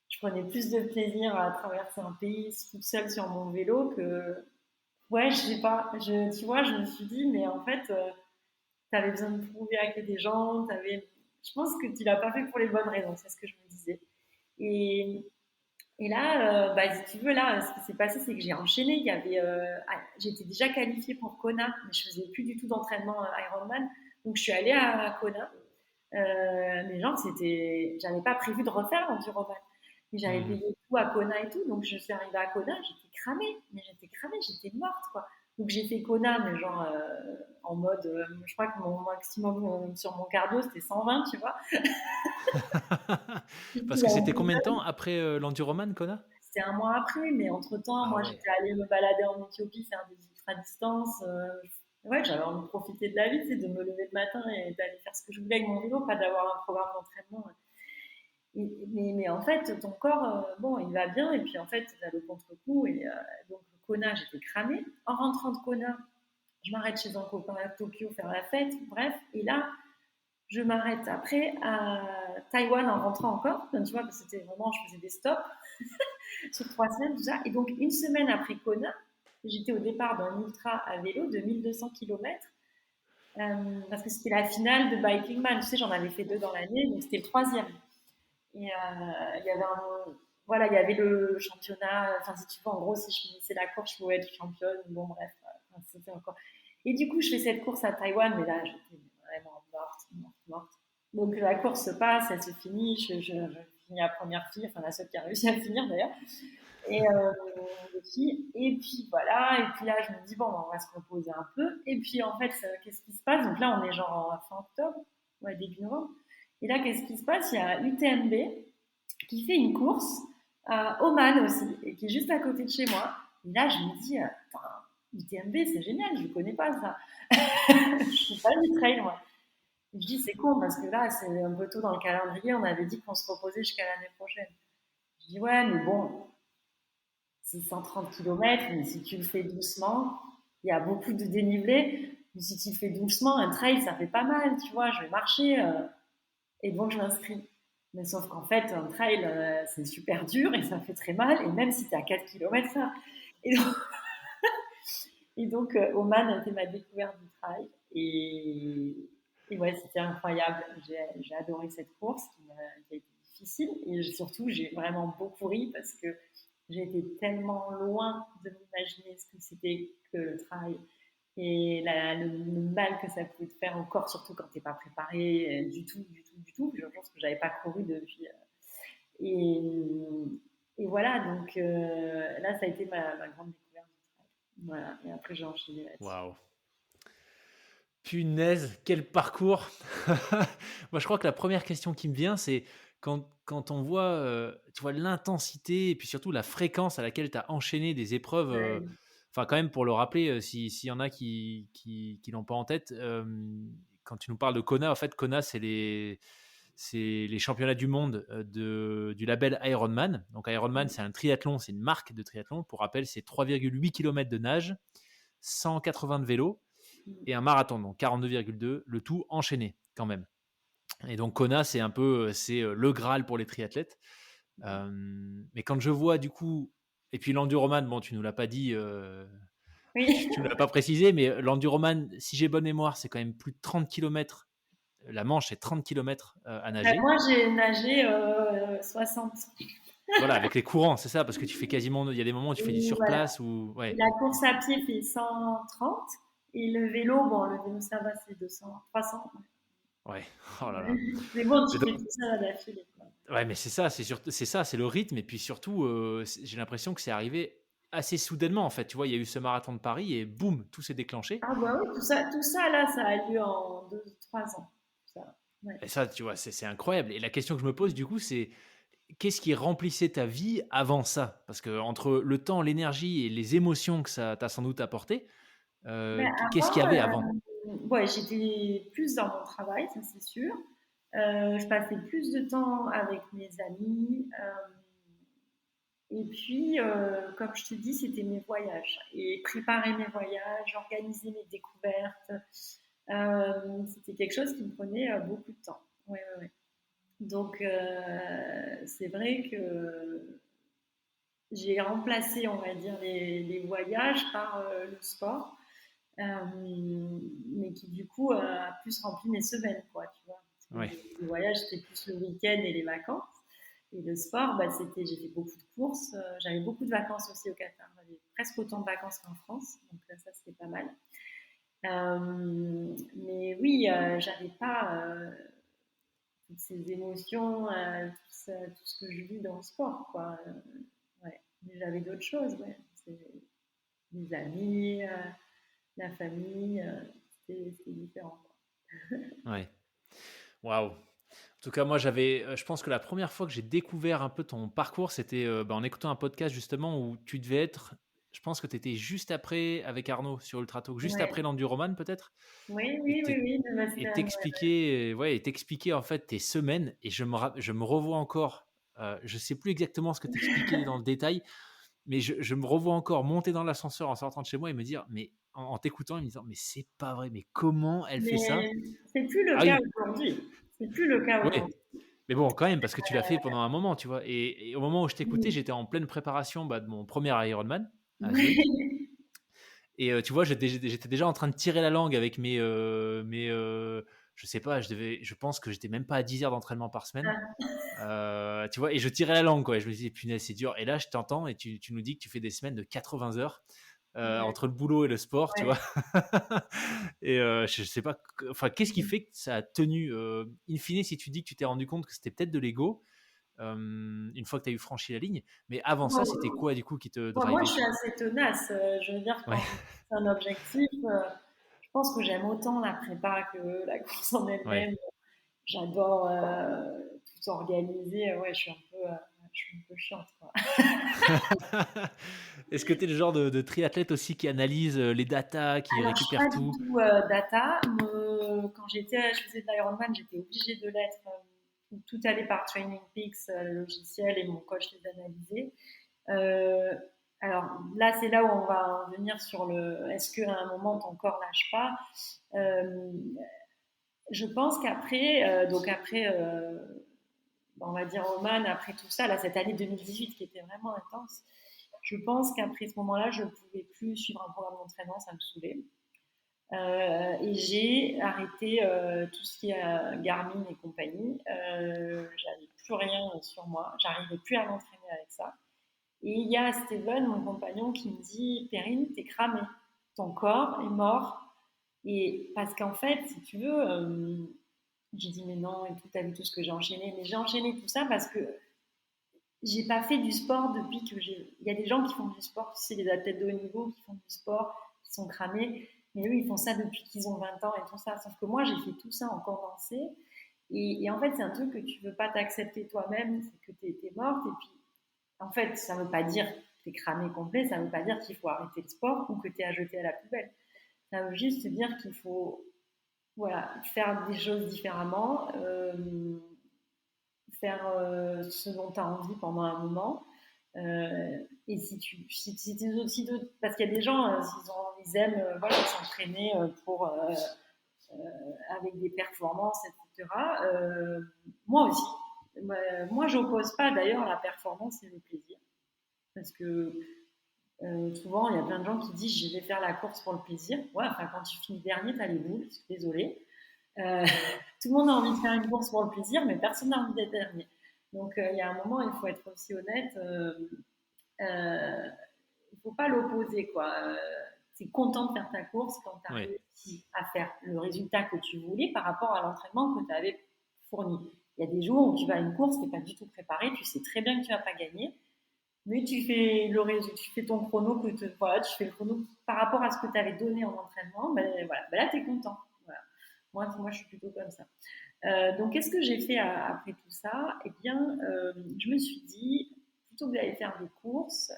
je prenais plus de plaisir à traverser un pays toute seule sur mon vélo que. Ouais, je sais pas. Tu vois, je me suis dit, mais en fait, t'avais besoin de prouver avec des gens. Je pense que tu l'as pas fait pour les bonnes raisons. C'est ce que je me disais. Et, et là, bah, si tu veux, là, ce qui s'est passé, c'est que j'ai enchaîné. J'étais déjà qualifiée pour Kona, mais je faisais plus du tout d'entraînement Ironman. Donc, je suis allée à Kona. Mais genre, j'avais pas prévu de refaire l'enduroman. Mais j'avais Mhm. payé tout à Kona et tout. Donc, je suis arrivée à Kona, j'étais cramée, j'étais morte, quoi. Donc, j'ai fait Kona, mais genre, en mode, je crois que mon maximum sur mon cardio, c'était 120, tu vois. Parce que c'était combien de temps après l'enduroman, Kona? C'était un mois après, mais entre-temps, Ah moi, ouais. j'étais allée me balader en Éthiopie, faire des ultra-distances. Ouais, j'avais envie de profiter de la vie, c'est de me lever le matin et d'aller faire ce que je voulais avec mon vélo, pas d'avoir un programme d'entraînement. Mais en fait, ton corps, bon, il va bien, et puis en fait, tu as le contre-coup. Et donc, Kona, j'étais cramée. En rentrant de Kona, je m'arrête chez un copain à Tokyo faire la fête, bref. Et là, je m'arrête après à Taïwan en rentrant encore. Donc, tu vois, parce que c'était vraiment, je faisais des stops sur 3 semaines, tout ça. Et donc, une semaine après Kona, j'étais au départ d'un ultra à vélo de 1200 km. Parce que c'était la finale de Biking Man. Tu sais, j'en avais fait 2 dans l'année, donc c'était le troisième. Et il y avait voilà, il y avait le championnat. Enfin, si tu veux, en gros, si je finissais la course, je pouvais être championne. Bon, bref, c'était encore. Et du coup, je fais cette course à Taïwan, mais là, j'étais vraiment morte, morte, morte. Donc la course se passe, elle se finit. Je finis la première fille, enfin la seule qui a réussi à finir d'ailleurs. Et, et puis voilà, et puis là je me dis bon, on va se reposer un peu. Et puis en fait, qu'est-ce qui se passe? Donc là, on est genre fin octobre, ouais, début novembre. Et là, qu'est-ce qui se passe? Il y a UTMB qui fait une course à Oman aussi, et qui est juste à côté de chez moi. Et là, je me dis, UTMB, c'est génial, je ne connais pas ça. Je ne fais pas du trail, moi. Et je dis, c'est con, parce que là, c'est un peu tôt dans le calendrier, on avait dit qu'on se reposait jusqu'à l'année prochaine. Je dis, ouais, mais bon, c'est 130 km, mais si tu le fais doucement, il y a beaucoup de dénivelé. Mais si tu le fais doucement, un trail, ça fait pas mal, tu vois, je vais marcher. Et donc, je m'inscris. Mais sauf qu'en fait, un trail, c'est super dur et ça fait très mal. Et même si tu es à 4 km, ça. Et donc, Oman a été ma découverte du trail. Et ouais, c'était incroyable. J'ai adoré cette course qui a été difficile. Et surtout, j'ai vraiment beaucoup ri parce que j'ai été tellement loin de m'imaginer ce que c'était que le trail et le mal que ça pouvait te faire au corps, surtout quand tu n'es pas préparé du tout. Je pense que je n'avais pas couru depuis. Et, et voilà, donc là, ça a été ma grande découverte du trail. Voilà, et après, j'ai enchaîné là-dessus. Waouh. Punaise, quel parcours. Moi, je crois que la première question qui me vient, c'est quand on voit, tu vois, l'intensité et puis surtout la fréquence à laquelle tu as enchaîné des épreuves. Ouais. Enfin, quand même, pour le rappeler, s'il y en a qui l'ont pas en tête, quand tu nous parles de Kona, en fait, Kona, c'est les championnats du monde du label Ironman. Donc, Ironman, c'est un triathlon, c'est une marque de triathlon. Pour rappel, c'est 3,8 km de nage, 180 de vélo et un marathon, donc 42,2, le tout enchaîné quand même. Et donc Kona, c'est un peu le Graal pour les triathlètes. Mais quand je vois du coup, et puis l'enduroman, bon, tu nous l'as pas dit, Oui. tu nous l'as pas précisé, mais l'enduroman, si j'ai bonne mémoire, c'est quand même plus de 30 km. La Manche, c'est 30 km à nager. Moi, j'ai nagé 60. Voilà, avec les courants, c'est ça, parce que tu fais quasiment, il y a des moments où tu fais du Et voilà. surplace ou Et ouais. la course à pied fait 130. Et le vélo, ça va, c'est 200, 300. Ouais, oh là là. Mais bon, Mais tu fais tout ça à d'affilée. ouais, mais c'est ça, c'est ça, c'est le rythme. Et puis surtout, j'ai l'impression que c'est arrivé assez soudainement, en fait. Tu vois, il y a eu ce marathon de Paris et boum, tout s'est déclenché. Ah bah oui, tout ça là, ça a lieu en 2, 3 ans. Ça. Ouais. Et ça, tu vois, c'est incroyable. Et la question que je me pose, du coup, c'est qu'est-ce qui remplissait ta vie avant ça? Parce que entre le temps, l'énergie et les émotions que ça t'a sans doute apporté, Mais qu'est-ce qu'il y avant, avait avant? ouais, j'étais plus dans mon travail, ça c'est sûr. Je passais plus de temps avec mes amis. Et puis, comme je te dis, c'était mes voyages. Et préparer mes voyages, organiser mes découvertes, c'était quelque chose qui me prenait beaucoup de temps. Ouais, ouais, ouais. Donc, c'est vrai que j'ai remplacé, on va dire, les voyages par le sport, mais qui du coup a plus rempli mes semaines, quoi, tu vois. Parce que Ouais, les voyages, c'était plus le week-end et les vacances. Et le sport, j'ai fait beaucoup de courses. J'avais beaucoup de vacances aussi au Qatar. J'avais presque autant de vacances qu'en France. Donc ça, c'était pas mal. Mais oui, j'avais pas toutes ces émotions, tout ce que je vis dans le sport, quoi. Ouais. Mais j'avais d'autres choses, ouais. C'est des amis, la famille, c'était différent, quoi. ouais. Waouh. En tout cas, moi, je pense que la première fois que j'ai découvert un peu ton parcours, c'était en écoutant un podcast justement où tu devais être, je pense que tu étais juste après avec Arnaud sur Ultra Talk, juste Ouais. après l'Enduroman peut-être, Oui, et oui, oui, oui, le master, ouais. t'expliquer en fait tes semaines, et je me revois encore, je sais plus exactement ce que t'expliquais dans le détail, mais je me revois encore monter dans l'ascenseur en sortant de chez moi et me dire, mais en t'écoutant, et me disant, mais c'est pas vrai, mais comment elle fait ça? Mais c'est plus le Ah cas oui, aujourd'hui. C'est plus le cas ouais. aujourd'hui. Mais bon, quand même, parce que tu l'as fait pendant un moment, tu vois. Et au moment où je t'écoutais, Oui. j'étais en pleine préparation de mon premier Ironman à Zurich. Oui. Et tu vois, j'étais déjà en train de tirer la langue avec je sais pas, je pense que j'étais même pas à 10 heures d'entraînement par semaine. Ah, Tu vois, et je tirais la langue, quoi. Et je me disais, punaise, c'est dur. Et là, je t'entends et tu nous dis que tu fais des semaines de 80 heures ouais, entre le boulot et le sport, tu ouais. vois. Et je sais pas, enfin, qu'est-ce qui fait que ça a tenu in fine, si tu dis que tu t'es rendu compte que c'était peut-être de l'ego une fois que tu as eu franchi la ligne. Mais avant ça, c'était Bon, quoi du coup qui te moi, drivait, je tu suis vois? assez tenace. Je veux dire, Ouais, quand c'est un objectif, je pense que j'aime autant la prépa que la course en ouais, elle-même. j'adore tout organiser. Ouais, je suis un peu chiante, quoi. Est-ce que tu es le genre de triathlète aussi qui analyse les datas, qui Alors, je suis récupère pas du tout? tout data. Quand je faisais de l'Ironman, j'étais obligée de l'être. Tout allait par Training Peaks, le logiciel, et mon coach les analysait. Euh, alors là, c'est là où on va en venir sur est-ce qu'à un moment ton corps lâche pas. Euh, je pense qu'après, on va dire Oman, après tout ça, là, cette année 2018 qui était vraiment intense, je pense qu'après ce moment-là, je ne pouvais plus suivre un programme d'entraînement, ça me saoulait. Et j'ai arrêté tout ce qui est Garmin et compagnie. J'avais plus rien sur moi, j'arrivais plus à m'entraîner avec ça. Et il y a Steven, mon compagnon, qui me dit: Perrine, t'es cramée, ton corps est mort. Et parce qu'en fait, si tu veux, j'ai dit: mais non, et tout, t'as vu tout ce que j'ai enchaîné. Mais j'ai enchaîné tout ça parce que j'ai pas fait du sport depuis que j'ai. Il y a des gens qui font du sport, tu sais, les athlètes de haut niveau qui font du sport, qui sont cramés, mais eux, ils font ça depuis qu'ils ont 20 ans et tout ça. Sauf que moi, j'ai fait tout ça en condensé. Et en fait, c'est un truc que tu veux pas t'accepter toi-même, c'est que t'es morte. Et puis, en fait, ça veut pas dire que t'es cramé complet, ça veut pas dire qu'il faut arrêter le sport ou que t'es à jeter à la poubelle. Ça veut juste dire qu'il faut, voilà, faire des choses différemment, faire ce dont tu as envie pendant un moment. Et si parce qu'il y a des gens, ils aiment voilà, s'entraîner avec des performances, etc. Moi aussi. Moi, j'oppose pas d'ailleurs la performance et le plaisir. Parce que souvent, il y a plein de gens qui disent: je vais faire la course pour le plaisir. Ouais, enfin, quand tu finis dernier, tu as les boules, je suis désolée. Euh, Tout le monde a envie de faire une course pour le plaisir, mais personne n'a envie d'être dernier. Donc, il y a un moment, il faut être aussi honnête. Il ne faut pas l'opposer, quoi. Tu es content de faire ta course quand tu as Oui. réussi à faire le résultat que tu voulais par rapport à l'entraînement que tu avais fourni. Il y a des jours où tu vas à une course, tu n'es pas du tout préparé, tu sais très bien que tu ne vas pas gagner, mais tu fais ton chrono voilà, tu fais le chrono par rapport à ce que tu avais donné en entraînement. Ben, voilà, ben là, tu es content. Voilà. Moi, je suis plutôt comme ça. Donc, qu'est-ce que j'ai fait après tout ça? Eh bien, je me suis dit, plutôt que d'aller faire des courses,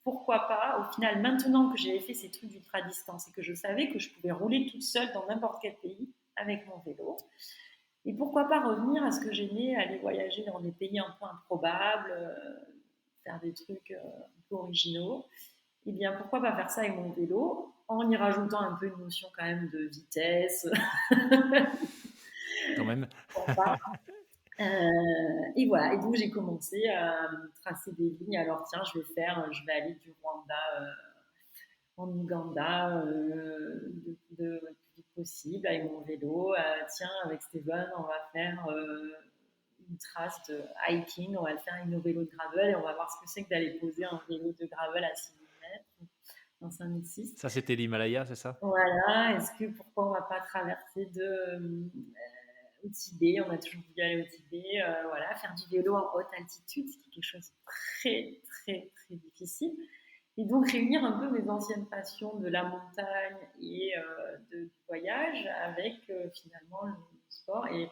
pourquoi pas, au final, maintenant que j'avais fait ces trucs d'ultra distance et que je savais que je pouvais rouler toute seule dans n'importe quel pays avec mon vélo, et pourquoi pas revenir à ce que j'aimais, aller voyager dans des pays un peu improbables, faire des trucs un peu originaux. Eh bien, pourquoi pas faire ça avec mon vélo en y rajoutant un peu une notion quand même de vitesse. Quand même. Et voilà, et donc j'ai commencé à tracer des lignes. Alors tiens, je vais aller du Rwanda en Ouganda le plus possible avec mon vélo. Tiens, avec Steven, on va faire une trace de hiking, on va le faire avec nos vélos de gravel et on va voir ce que c'est que d'aller poser un vélo de gravel à 6000 mètres dans 5006. Ça, c'était l'Himalaya, c'est ça? Voilà, pourquoi on va pas traverser au Tibet, on a toujours voulu aller au Tibet, voilà, faire du vélo en haute altitude, ce qui est quelque chose de très, très, très difficile. Et donc réunir un peu mes anciennes passions de la montagne et du voyage avec finalement le sport. Et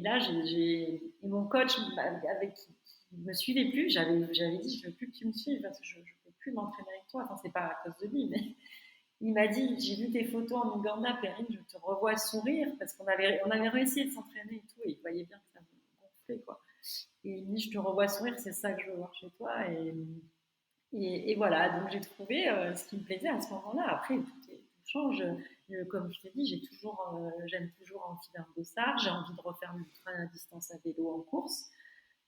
là, et mon coach avec qui me suivait plus, j'avais dit: je veux plus que tu me suives parce que je ne peux plus m'entraîner avec toi. Enfin, c'est pas à cause de lui, mais il m'a dit: j'ai vu tes photos en Ouganda, Perrine, je te revois sourire, parce on avait réussi à s'entraîner et tout, et il voyait bien que ça me gonflait, quoi. Et il me dit: je te revois sourire, c'est ça que je veux voir chez toi. Et voilà, donc j'ai trouvé ce qui me plaisait à ce moment-là. Après, tout change. Comme je t'ai dit, j'aime toujours envie d'un dossard, j'ai envie de refaire l'ultra à distance à vélo en course,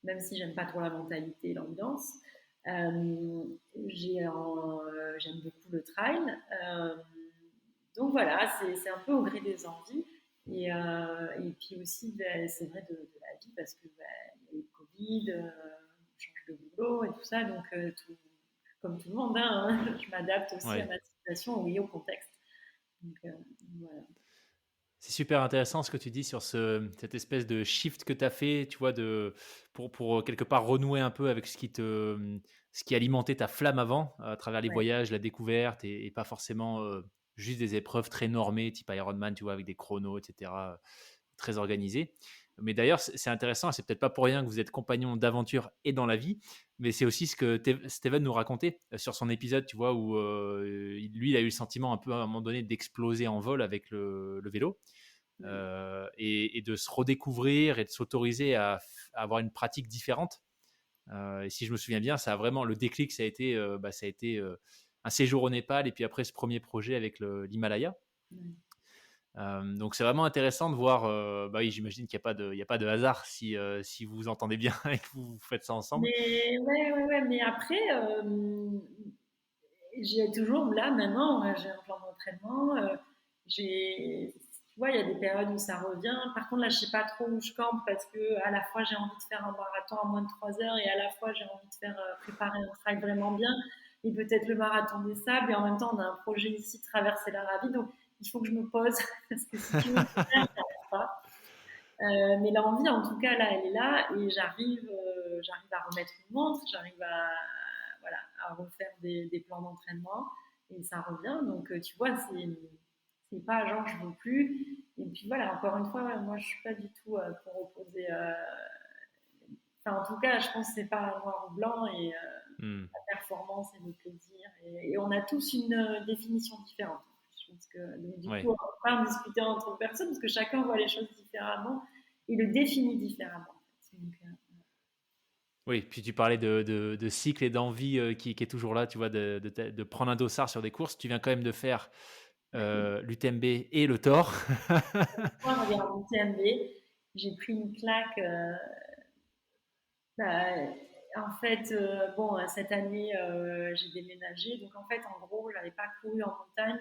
même si j'aime pas trop la mentalité et l'ambiance. Euh, J'aime beaucoup le trail. Donc voilà, c'est un peu au gré des envies. Et puis aussi, ben, c'est vrai de la vie parce que ben, il y a eu le Covid, on change de boulot et tout ça. Donc, comme tout le monde, hein, je m'adapte aussi à Ouais. ma situation, oui, au contexte. Donc, voilà. C'est super intéressant ce que tu dis sur cette espèce de shift que tu as fait, tu vois, pour quelque part renouer un peu avec ce qui alimentait ta flamme avant, à travers les Ouais. voyages, la découverte, et pas forcément juste des épreuves très normées, type Ironman, tu vois, avec des chronos, etc. très organisé. Mais d'ailleurs, c'est intéressant, c'est peut-être pas pour rien que vous êtes compagnons d'aventure et dans la vie, mais c'est aussi ce que Steven nous racontait sur son épisode, tu vois, où lui, il a eu le sentiment un peu à un moment donné d'exploser en vol avec le vélo. Et de se redécouvrir et de s'autoriser à avoir une pratique différente. Et si je me souviens bien, ça a vraiment le déclic, ça a été un séjour au Népal et puis après ce premier projet avec l'Himalaya. Donc c'est vraiment intéressant de voir. Oui, j'imagine qu'il n'y a pas de hasard si vous vous entendez bien et que vous faites ça ensemble. Mais ouais. Mais après, j'ai toujours, là, maintenant, j'ai un plan d'entraînement. Tu vois, il y a des périodes où ça revient. Par contre, là, je sais pas trop où je campe parce que à la fois, j'ai envie de faire un marathon en moins de 3 heures et à la fois, j'ai envie de faire préparer un trail vraiment bien et peut-être le marathon des sables. Et en même temps, on a un projet ici, traverser l'Arabie. Donc, il faut que je me pose parce que si tu veux tout faire, ça n'arrive pas. Mais l'envie, en tout cas, là, elle est là et j'arrive à remettre une montre, j'arrive voilà, à refaire des plans d'entraînement et ça revient. Donc, tu vois, c'est pas genre je veux plus. Et puis voilà, encore une fois, moi, je suis pas du tout pour opposer. Enfin, en tout cas, je pense que c'est pas noir ou blanc et la performance et le plaisir. Et on a tous une définition différente. Je pense que du coup, on va pas en discuter entre personnes parce que chacun voit les choses différemment et le définit différemment. Donc, oui, puis tu parlais de cycle et d'envie qui est toujours là, tu vois, de prendre un dossard sur des courses. Tu viens quand même de faire l'UTMB et le Thor. moi, regarde l'UTMB, j'ai pris une claque. Bah, en fait, bon, cette année, j'ai déménagé. Donc, en fait, en gros, je n'avais pas couru en montagne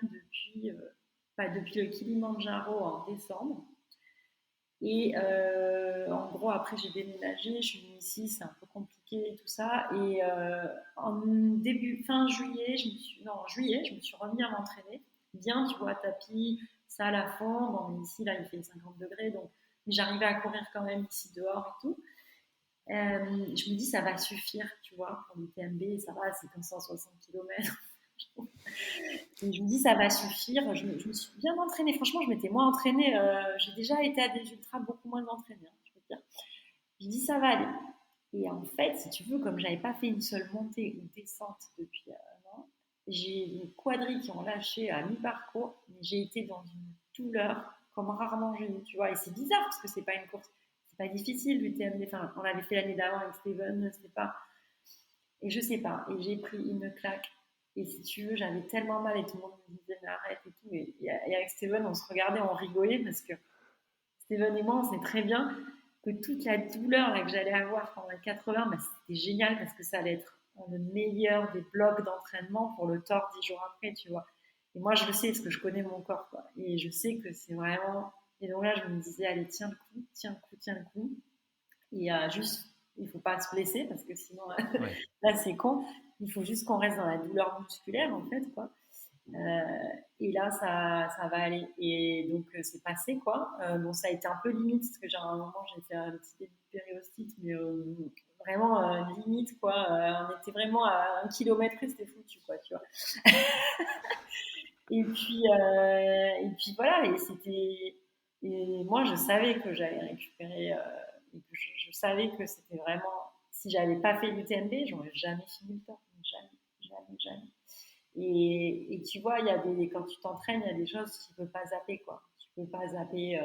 depuis le Kilimandjaro en décembre. Et en gros, après, j'ai déménagé. Je suis venue ici, c'est un peu compliqué et tout ça. Et fin juillet, en juillet, je me suis remis à m'entraîner. Bien, tu vois, tapis, salle à fond. Bon, mais ici, là, il fait 50 degrés. Donc, mais j'arrivais à courir quand même ici dehors et tout. Je me dis, ça va suffire, tu vois, pour l'UTMB, ça va, c'est comme 160 km. Et je me dis, ça va suffire. Je me suis bien entraînée. Franchement, je m'étais moins entraînée. J'ai déjà été à des ultras beaucoup moins entraînée, hein, je peux te dire. Je dis, ça va aller. Et en fait, si tu veux, comme j'avais pas fait une seule montée ou descente depuis un an, j'ai les quadris qui ont lâché à mi-parcours. Mais j'ai été dans une douleur comme rarement j'ai eu, tu vois. Et c'est bizarre parce que c'est pas une course. C'est pas difficile, l'UTMB. Enfin, on l'avait fait l'année d'avant avec Steven, c'était pas. Et je sais pas. Et j'ai pris une claque. Et si tu veux, j'avais tellement mal et tout le monde me disait mais arrête et tout. Et avec Steven, on se regardait, on rigolait parce que Steven et moi, on sait très bien que toute la douleur là, que j'allais avoir pendant les 80, bah, c'était génial parce que ça allait être le meilleur des blocs d'entraînement pour le Thor 10 jours après, tu vois. Et moi, je le sais parce que je connais mon corps, quoi. Et je sais que c'est vraiment. Et donc là, je me disais, allez, tiens le coup, tiens le coup, tiens le coup. Et juste, il ne faut pas se blesser parce que sinon, là, c'est con. Il faut juste qu'on reste dans la douleur musculaire, en fait, quoi. Et là, ça va aller. Et donc, c'est passé, quoi. Bon, ça a été un peu limite, parce que genre, à un moment, j'ai fait un petit début de périostite, mais vraiment limite, quoi. On était vraiment à 1 kilomètre près, c'était foutu, quoi, tu vois. Et puis voilà, et moi, je savais que j'allais récupérer, et que je savais que c'était vraiment, si j'avais pas fait l'UTMB, j'aurais jamais fini le temps. Jamais. Et tu vois, quand tu t'entraînes, il y a des choses que tu peux pas zapper, quoi. Tu peux pas zapper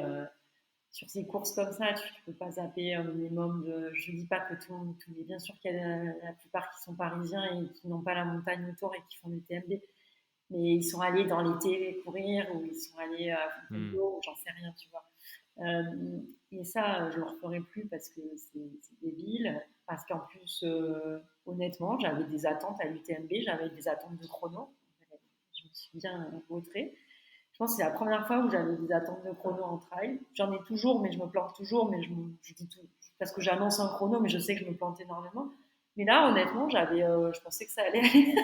sur ces courses comme ça, tu peux pas zapper un minimum de. Je dis pas que mais bien sûr qu'il y a la plupart qui sont parisiens et qui n'ont pas la montagne autour et qui font du TMB, mais ils sont allés dans l'été courir ou ils sont allés à Fontainebleau, j'en sais rien, tu vois. Et ça, je ne le referai plus parce que c'est débile. Parce qu'en plus, honnêtement, j'avais des attentes à l'UTMB, j'avais des attentes de chrono. Je me suis bien vautrée. Je pense que c'est la première fois où j'avais des attentes de chrono en trail. J'en ai toujours, mais je me plante toujours. Mais je dis tout parce que j'annonce un chrono, mais je sais que je me plante énormément. Mais là, honnêtement, je pensais que ça allait aller.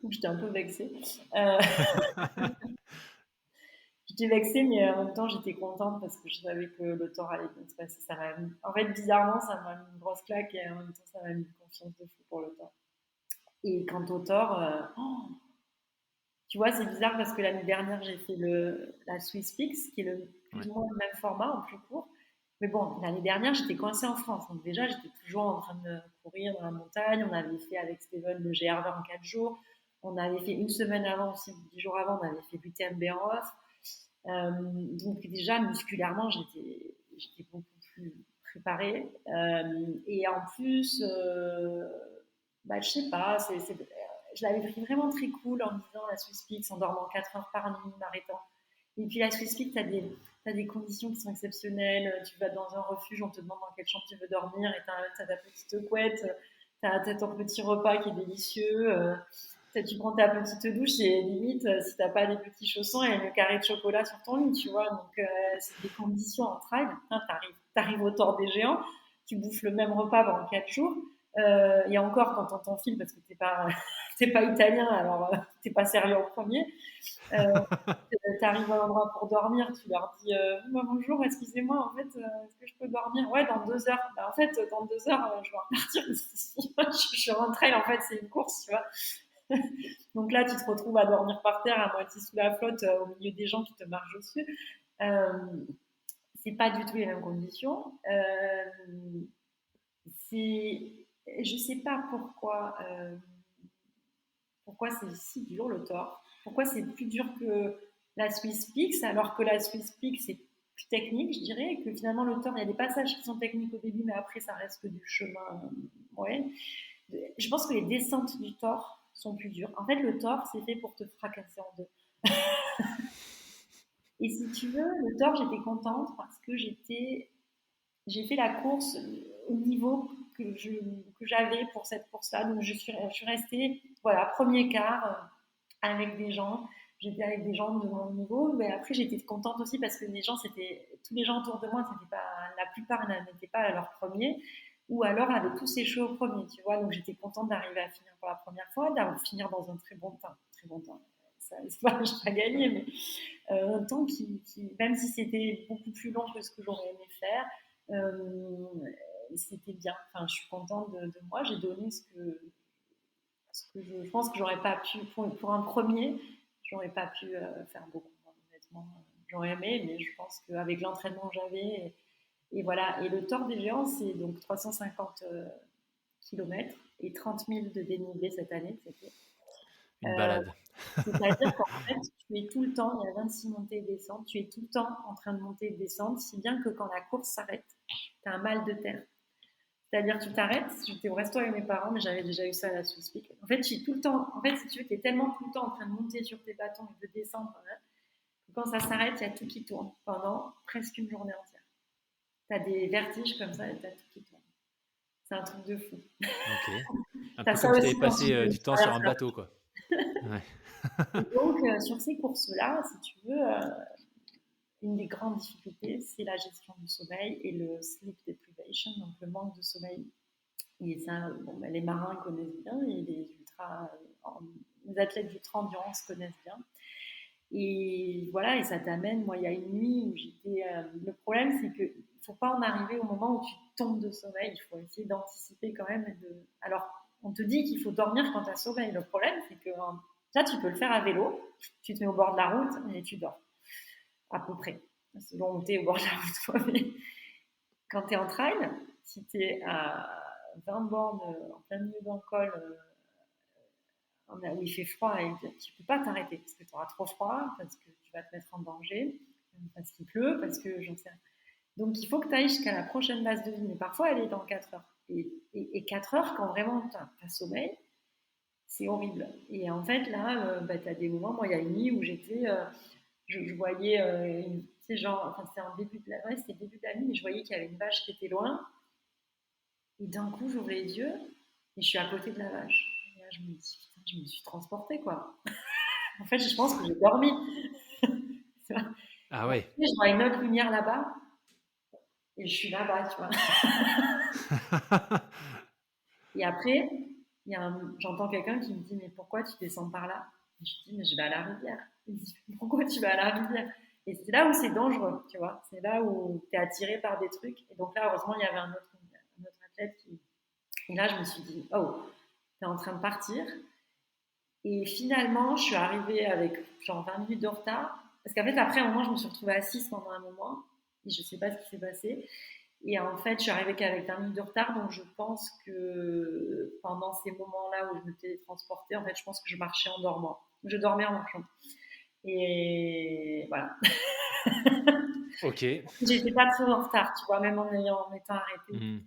Donc, j'étais un peu vexée. J'étais vexée, mais en même temps, j'étais contente parce que je savais que le Thor allait bien se passer. En fait, bizarrement, ça m'a mis une grosse claque et en même temps, ça m'a mis une confiance de fou pour le Thor. Et quant au Thor, Tu vois, c'est bizarre parce que l'année dernière, j'ai fait la Swiss Peaks, qui est plus Ouais. ou moins le même format, en plus court. Mais bon, l'année dernière, j'étais coincée en France. Donc déjà, j'étais toujours en train de courir dans la montagne. On avait fait avec Steven le GR20 en 4 jours. On avait fait une semaine avant aussi, 10 jours avant, on avait fait l'UTMB en off. Donc déjà, musculairement, j'étais beaucoup plus préparée. Et en plus, bah, je sais pas, je l'avais pris vraiment très cool en me disant la Swiss Peaks, en dormant 4 heures par nuit, m'arrêtant. Et puis la Swiss Peaks, t'as des conditions qui sont exceptionnelles. Tu vas dans un refuge, on te demande dans quelle chambre tu veux dormir et t'as ta petite couette, t'as ton petit repas qui est délicieux. Tu prends ta petite douche et limite, si t'as pas des petits chaussons, il y a le carré de chocolat sur ton lit, tu vois. Donc, c'est des conditions en trail. T'arrives au Tour des Géants, tu bouffes le même repas pendant 4 jours. Et encore, quand on t'enfile, parce que t'es pas italien, alors t'es pas sérieux en premier. Euh, T'arrives à l'endroit pour dormir, tu leur dis bonjour, excusez-moi, en fait, est-ce que je peux dormir? Ouais, dans 2 heures. Bah, en fait, dans 2 heures, je vais repartir parce que je suis en trail, en fait, c'est une course, tu vois. Donc là, tu te retrouves à dormir par terre, à moitié sous la flotte, au milieu des gens qui te marchent dessus. Euh, c'est pas du tout les mêmes conditions. Je sais pas pourquoi c'est si dur le tort. Pourquoi c'est plus dur que la Swiss Peaks, alors que la Swiss Peaks c'est plus technique, je dirais, et que finalement le tort, il y a des passages qui sont techniques au début, mais après ça reste que du chemin. Ouais. Je pense que les descentes du tort sont plus dures. En fait, le tort, c'est fait pour te fracasser en deux. Et si tu veux, le tort, j'étais contente parce que j'ai fait la course au niveau que j'avais pour cette course-là. Donc, je suis restée, voilà, premier quart avec des gens. J'étais avec des gens de mon niveau. Mais après, j'étais contente aussi parce que tous les gens autour de moi, la plupart n'étaient pas à leur premier. Ou alors avaient tous échoué au premier, tu vois. Donc, j'étais contente d'arriver à finir pour la première fois, de finir dans un très bon temps. Très bon temps. Ça, je n'ai pas gagné, mais un temps même si c'était beaucoup plus long que ce que j'aurais aimé faire, euh, c'était bien. Enfin, je suis contente de moi. J'ai donné ce que je pense que j'aurais pas pu, pour un premier, j'aurais pas pu faire beaucoup, honnêtement. J'aurais aimé, mais je pense qu'avec l'entraînement que j'avais, et voilà. Et le Tour des Géants, c'est donc 350 km et 30 000 de dénivelé cette année. Une Euh, balade. C'est-à-dire qu'en fait, tu es tout le temps, il y a 26 montées et descentes, tu es tout le temps en train de monter et de descendre, si bien que quand la course s'arrête, tu as un mal de terre. C'est-à-dire, tu t'arrêtes, j'étais au resto avec mes parents, mais j'avais déjà eu ça à la Swiss Peak. En fait, tu es tout le temps, en fait, si tu veux, tu es tellement tout le temps en train de monter sur tes bâtons et de descendre, hein, que quand ça s'arrête, il y a tout qui tourne pendant presque une journée entière. Tu as des vertiges comme ça et tu as tout qui tourne. C'est un truc de fou. Ok. Un Tu as peu ça comme si tu avais aussi quand passé tu du temps sur traverses un la. bateau, quoi. Ouais. Et donc, sur ces courses-là, si tu veux, une des grandes difficultés, c'est la gestion du sommeil et le sleep deprivation, donc le manque de sommeil. Et ça, bon, ben, les marins connaissent bien et les athlètes d'ultra-endurance connaissent bien. Et voilà, et ça t'amène. Moi, il y a une nuit où j'étais. Le problème, c'est qu'il ne faut pas en arriver au moment où tu tombes de sommeil. Il faut essayer d'anticiper quand même. Alors, on te dit qu'il faut dormir quand tu as sommeil. Le problème, c'est que ça, tu peux le faire à vélo. Tu te mets au bord de la route et tu dors. À peu près. Selon où tu es au bord de la route. Quoi. Mais quand tu es en trail, si tu es à 20 bornes en plein milieu d'un col où il fait froid, et tu ne peux pas t'arrêter parce que tu auras trop froid, parce que tu vas te mettre en danger, parce qu'il pleut, parce que j'en sais rien. Donc il faut que tu ailles jusqu'à la prochaine base de vie, mais parfois elle est dans 4 heures. Et 4 heures, quand vraiment tu as sommeil, c'est horrible. Et en fait, là, tu as des moments, moi il y a une nuit où je voyais, tu sais, genre, enfin c'était en début de la, ouais, c'était début de la nuit, mais je voyais qu'il y avait une vache qui était loin, et d'un coup j'ouvre les yeux, et je suis à côté de la vache. Et là je me dis, putain, je me suis transportée quoi. En fait, je pense que j'ai dormi. Ah Et ouais. après, je vois une autre lumière là-bas et je suis là-bas, tu vois. Et après, j'entends quelqu'un qui me dit, mais pourquoi tu descends par là? Et je dis, mais je vais à la rivière. Il me dit, pourquoi tu vas à la rivière? Et c'est là où c'est dangereux, tu vois. C'est là où tu es attiré par des trucs. Et donc là, heureusement, il y avait un autre athlète qui. Et là, je me suis dit, oh, tu es en train de partir. Et finalement, je suis arrivée avec genre 20 minutes de retard. Parce qu'en fait, après, à un moment, je me suis retrouvée assise pendant un moment. Et je ne sais pas ce qui s'est passé. Et en fait, je suis arrivée qu'avec 20 minutes de retard. Donc, je pense que pendant ces moments-là où je me télétransportais, en fait, je pense que je marchais en dormant. Je dormais en marchant. Et voilà. Ok. J'étais pas très en retard, tu vois, même en étant arrêtée. Mhm.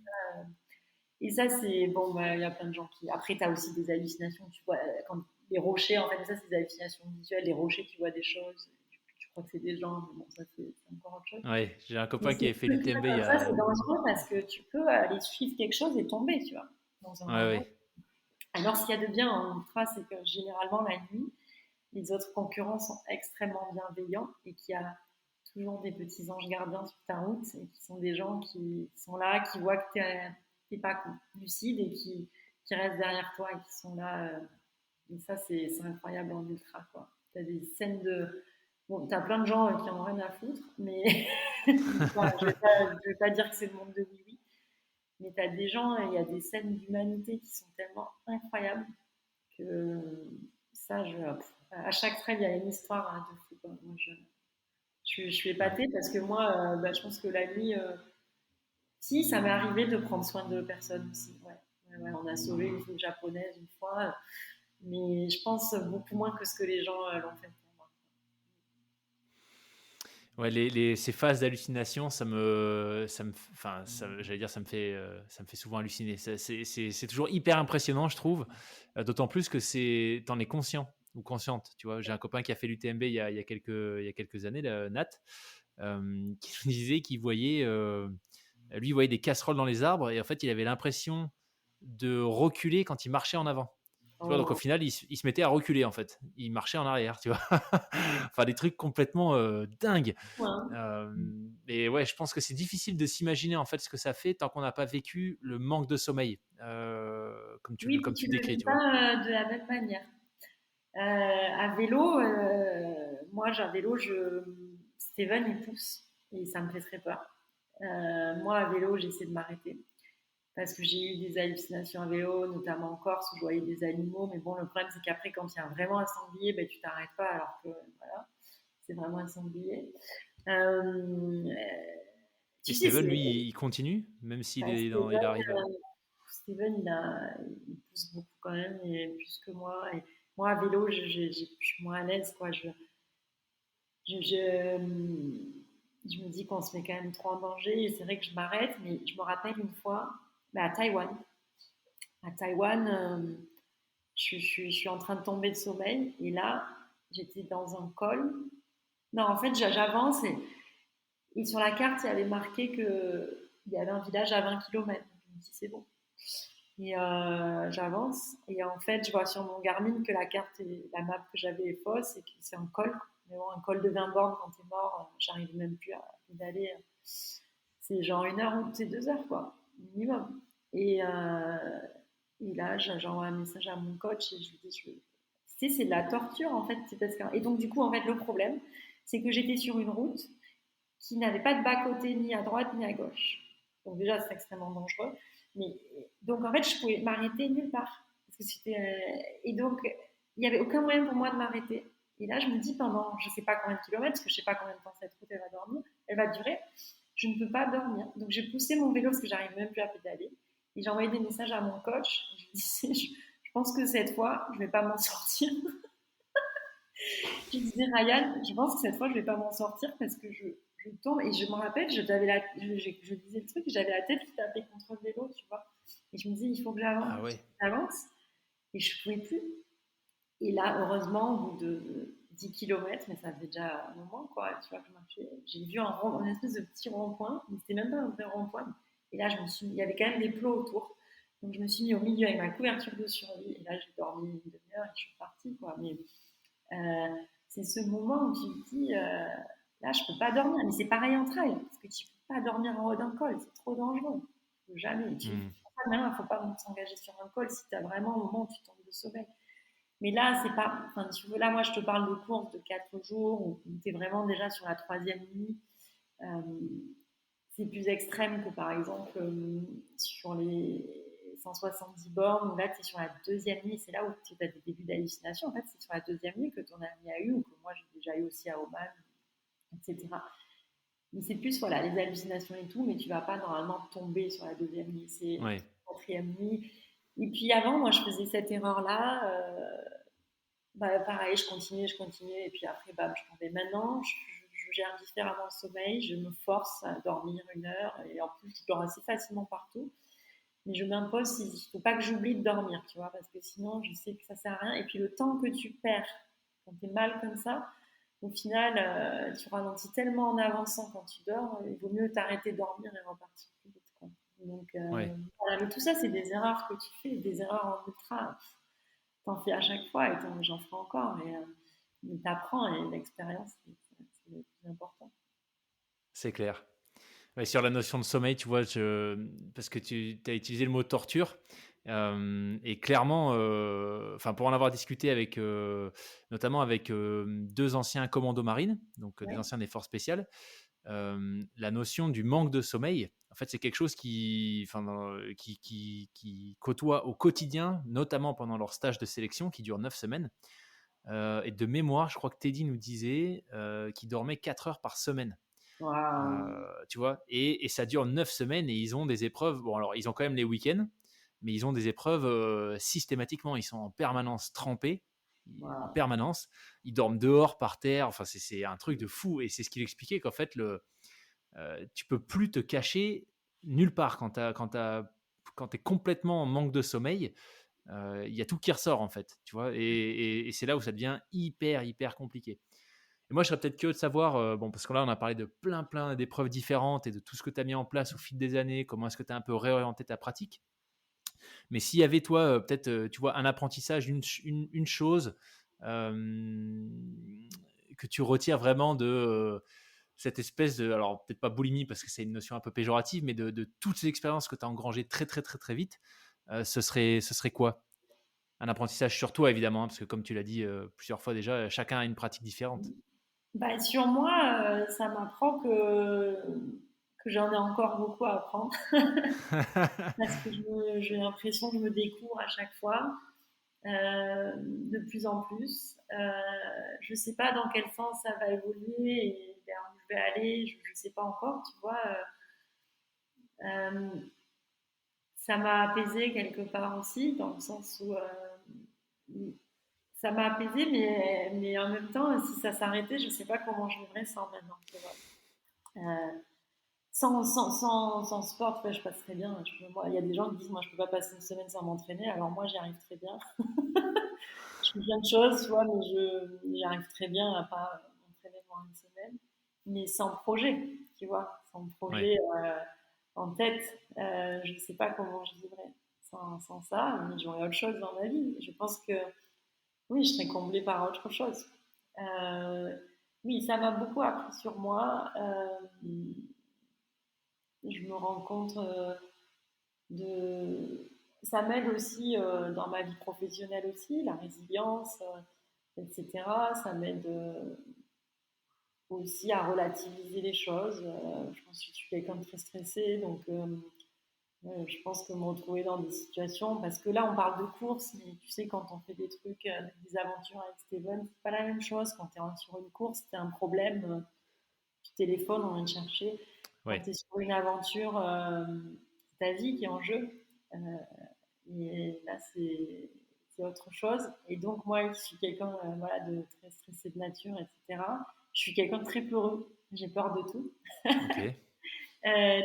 Et ça, c'est bon, bah, il y a plein de gens qui. Après, tu as aussi des hallucinations, tu vois, quand les rochers, en fait, ça, c'est des hallucinations visuelles. Les rochers, tu vois des choses, tu crois que c'est des gens, mais bon, ça, c'est encore autre chose. Ouais, j'ai un Mais copain qui ces avait fait trucs-là, l'UTMB il y comme ça, a. c'est dangereux parce que tu peux aller suivre quelque chose et tomber, tu vois, dans un Ouais, endroit. ouais. Alors, ce qu'il y a de bien en ultra, c'est que généralement, la nuit, les autres concurrents sont extrêmement bienveillants et qu'il y a toujours des petits anges gardiens sur ta route et qui sont des gens qui sont là, qui voient que tu n'es pas lucide et qui restent derrière toi et qui sont là. Et ça, c'est incroyable en ultra, quoi. Tu as des scènes de. Bon, tu as plein de gens qui en ont rien à foutre, mais voilà, je vais pas dire que c'est le monde de oui-oui, mais tu as des gens, il y a des scènes d'humanité qui sont tellement incroyables que ça, à chaque trail, il y a une histoire de fou, quoi. Moi, je suis Ouais. épatée parce que moi, bah, je pense que la nuit, si, ça m'est arrivé de prendre soin de personnes aussi. Ouais. Ouais, ouais, on a sauvé une fille japonaise une fois, mais je pense beaucoup moins que ce que les gens l'ont fait pour moi. Ouais, ces phases d'hallucination, enfin, j'allais dire, ça me fait souvent halluciner. C'est toujours hyper impressionnant, je trouve. D'autant plus que t'en es conscient ou consciente. Tu vois, j'ai un copain qui a fait l'UTMB il y a quelques années, là, Nat, qui nous disait qu'il voyait, lui, il voyait des casseroles dans les arbres et en fait, il avait l'impression de reculer quand il marchait en avant. Tu vois, donc au Oh, final, il se mettait à reculer en fait. Il marchait en arrière, tu vois. Enfin, des trucs complètement dingues. hein. Et ouais, je pense que c'est difficile de s'imaginer en fait ce que ça fait tant qu'on n'a pas vécu le manque de sommeil, Oui, puis comme tu tu le ne le décris, vis tu vois. pas de la même manière. À vélo, moi, j'ai un vélo, Steven, il pousse et ça me fait très peur. Moi, à vélo, j'essaie de m'arrêter parce que j'ai eu des hallucinations à vélo, notamment en Corse où je voyais des animaux. Mais bon, le problème, c'est qu'après, quand il y a vraiment un sanglier, ben, tu t'arrêtes pas alors que voilà, c'est vraiment un sanglier. Euh, Et tu sais, Steven, lui, il continue, même s'il est Steven, il arrive à. Steven, il pousse beaucoup quand même, et plus que moi. Et moi, à vélo, je suis moins à l'aise, quoi. Je, je, je me dis qu'on se met quand même trop en danger, et c'est vrai que je m'arrête, mais je me rappelle une fois, bah, à Taïwan. À Taïwan, je suis en train de tomber de sommeil, et là, j'étais dans un col. Non, en fait, j'avance, et sur la carte, il y avait marqué qu'il y avait un village à 20 km. Je me dis, c'est bon. Et j'avance. Et en fait, je vois sur mon Garmin que la map que j'avais est fausse et que c'est un col. Mais bon, un col de 20 bornes quand t'es mort, j'arrive même plus à pédaler. C'est genre 1 heure ou c'est 2 heures, quoi, minimum. Et là, j'envoie un message à mon coach et je lui dis, tu sais, c'est de la torture en fait. Et donc, du coup, en fait, le problème, c'est que j'étais sur une route qui n'avait pas de bas-côté ni à droite ni à gauche. Donc déjà, c'est extrêmement dangereux. Mais, donc en fait, je pouvais m'arrêter nulle part. Parce que et donc, il n'y avait aucun moyen pour moi de m'arrêter. Et là, je me dis pendant, je ne sais pas combien de kilomètres, parce que je ne sais pas combien de temps cette route elle va dormir, elle va durer, je ne peux pas dormir. Donc j'ai poussé mon vélo parce que j'arrive même plus à pédaler. Et j'ai envoyé des messages à mon coach. Je lui disais, je pense que cette fois, je ne vais pas m'en sortir. Je disais, Ryan, je pense que cette fois, je ne vais pas m'en sortir parce que je tombe. Et je me rappelle, je disais le truc, j'avais la tête qui tapait contre le vélo, tu vois. Et je me disais, il faut que Ah ouais. j'avance. Et je ne pouvais plus. Et là, heureusement, au bout de 10 km, mais ça faisait déjà un moment, quoi, tu vois, que je marchais, j'ai vu un espèce de petit rond-point, mais c'était même pas un vrai rond-point. Et là, il y avait quand même des plots autour. Donc, je me suis mis au milieu avec ma couverture de survie. Et là, j'ai dormi une demi-heure et je suis partie, quoi. Mais c'est ce moment où tu te dis, là, je peux pas dormir. Mais c'est pareil en trail, parce que tu peux pas dormir en haut d'un col, c'est trop dangereux. Jamais. Hmm. Il faut pas s'engager sur un col si tu as vraiment un moment où tu tombes de sommeil. Mais là, c'est pas. Enfin, tu veux, là, moi, je te parle de courses de 4 jours où tu es vraiment déjà sur la troisième nuit. Euh, c'est plus extrême que par exemple 170 bornes, où là, tu es sur la deuxième nuit. C'est là où tu as des débuts d'hallucination. En fait, c'est sur la deuxième nuit que ton ami a eu, ou que moi, j'ai déjà eu aussi à Oman, etc. Mais c'est plus, voilà, les hallucinations et tout, mais tu vas pas normalement tomber sur la deuxième nuit. C'est la Ouais. quatrième nuit. Et puis avant, moi, je faisais cette erreur-là. Pareil, je continuais, et puis après, je tombais. Maintenant, je gère différemment le sommeil, je me force à dormir 1 heure, et en plus, je dors assez facilement partout. Mais je m'impose, il ne faut pas que j'oublie de dormir, tu vois, parce que sinon, je sais que ça sert à rien. Et puis, le temps que tu perds quand tu es mal comme ça, au final, tu ralentis tellement en avançant quand tu dors, il vaut mieux t'arrêter de dormir et repartir plus vite, quoi. Donc, Ouais. voilà. Mais tout ça, c'est des erreurs que tu fais, des erreurs en ultra. T'en fais à chaque fois, et j'en ferai encore. Mais t'apprends, et l'expérience, c'est le plus important. C'est clair. Ouais, sur la notion de sommeil, tu vois, parce que tu as utilisé le mot torture, et clairement, enfin pour en avoir discuté avec, notamment avec 2 anciens commandos marines, donc des Ouais. anciens des forces spéciales, la notion du manque de sommeil, en fait, c'est quelque chose qui côtoie au quotidien, notamment pendant leur stage de sélection qui dure 9 semaines. Et de mémoire, je crois que Teddy nous disait qu'il dormait 4 heures par semaine. Waouh. Tu vois, et ça dure 9 semaines, et ils ont des épreuves. Bon, alors, ils ont quand même les week-ends, mais ils ont des épreuves systématiquement. Ils sont en permanence trempés, en Waouh. permanence. Ils dorment dehors, par terre. Enfin, c'est un truc de fou. Et c'est ce qu'il expliquait, qu'en fait, tu peux plus te cacher nulle part quand tu es complètement en manque de sommeil. Il y a tout qui ressort, en fait. Tu vois, et c'est là où ça devient hyper, hyper compliqué. Et moi, je serais peut-être curieux de savoir, bon, parce que là, on a parlé de plein d'épreuves différentes et de tout ce que tu as mis en place au fil des années, comment est-ce que tu as un peu réorienté ta pratique. Mais s'il y avait, toi, peut-être, tu vois, un apprentissage, une chose que tu retires vraiment de cette espèce de, alors peut-être pas boulimie parce que c'est une notion un peu péjorative, mais de toutes ces expériences que tu as engrangées très, très, très, très vite, ce serait quoi? Un apprentissage sur toi, évidemment, hein, parce que comme tu l'as dit plusieurs fois déjà, chacun a une pratique différente. Sur moi, ça m'apprend que j'en ai encore beaucoup à apprendre, parce que j'ai l'impression que je me découvre à chaque fois, de plus en plus. Je ne sais pas dans quel sens ça va évoluer et vers où je vais aller, je ne sais pas encore, tu vois. Euh, Ça m'a apaisé quelque part aussi, dans le sens où ça m'a apaisé, mais en même temps, si ça s'arrêtait, je ne sais pas comment je vivrais sans maintenant, tu vois. Sans sport, ouais, je passerais bien. Il y a des gens qui disent, moi, je peux pas passer une semaine sans m'entraîner. Alors moi, j'y arrive très bien. Je fais plein de choses, tu vois, mais j'y arrive très bien à pas m'entraîner pendant une semaine. Mais sans projet, tu vois, sans Ouais, projet en tête, je ne sais pas comment je vivrais sans ça, mais j'aurais autre chose dans ma vie. Je pense que oui, je serais comblée par autre chose. Euh, oui, ça m'a beaucoup appris sur moi. Je me rends compte de... Ça m'aide aussi dans ma vie professionnelle aussi, la résilience, etc. Ça m'aide aussi à relativiser les choses. Je pense que je suis quelqu'un de très stressé, donc je pense que me retrouver dans des situations, parce que là on parle de course, mais tu sais, quand on fait des trucs, des aventures avec Steven, c'est pas la même chose. Quand tu es sur une course, tu as un problème, tu téléphones, on vient te chercher. Quand ouais, tu es sur une aventure, c'est ta vie qui est en jeu. Euh, et là, c'est autre chose. Et donc, moi, je suis quelqu'un voilà, de très stressé de nature, etc. Je suis quelqu'un de très peureux. J'ai peur de tout. ok.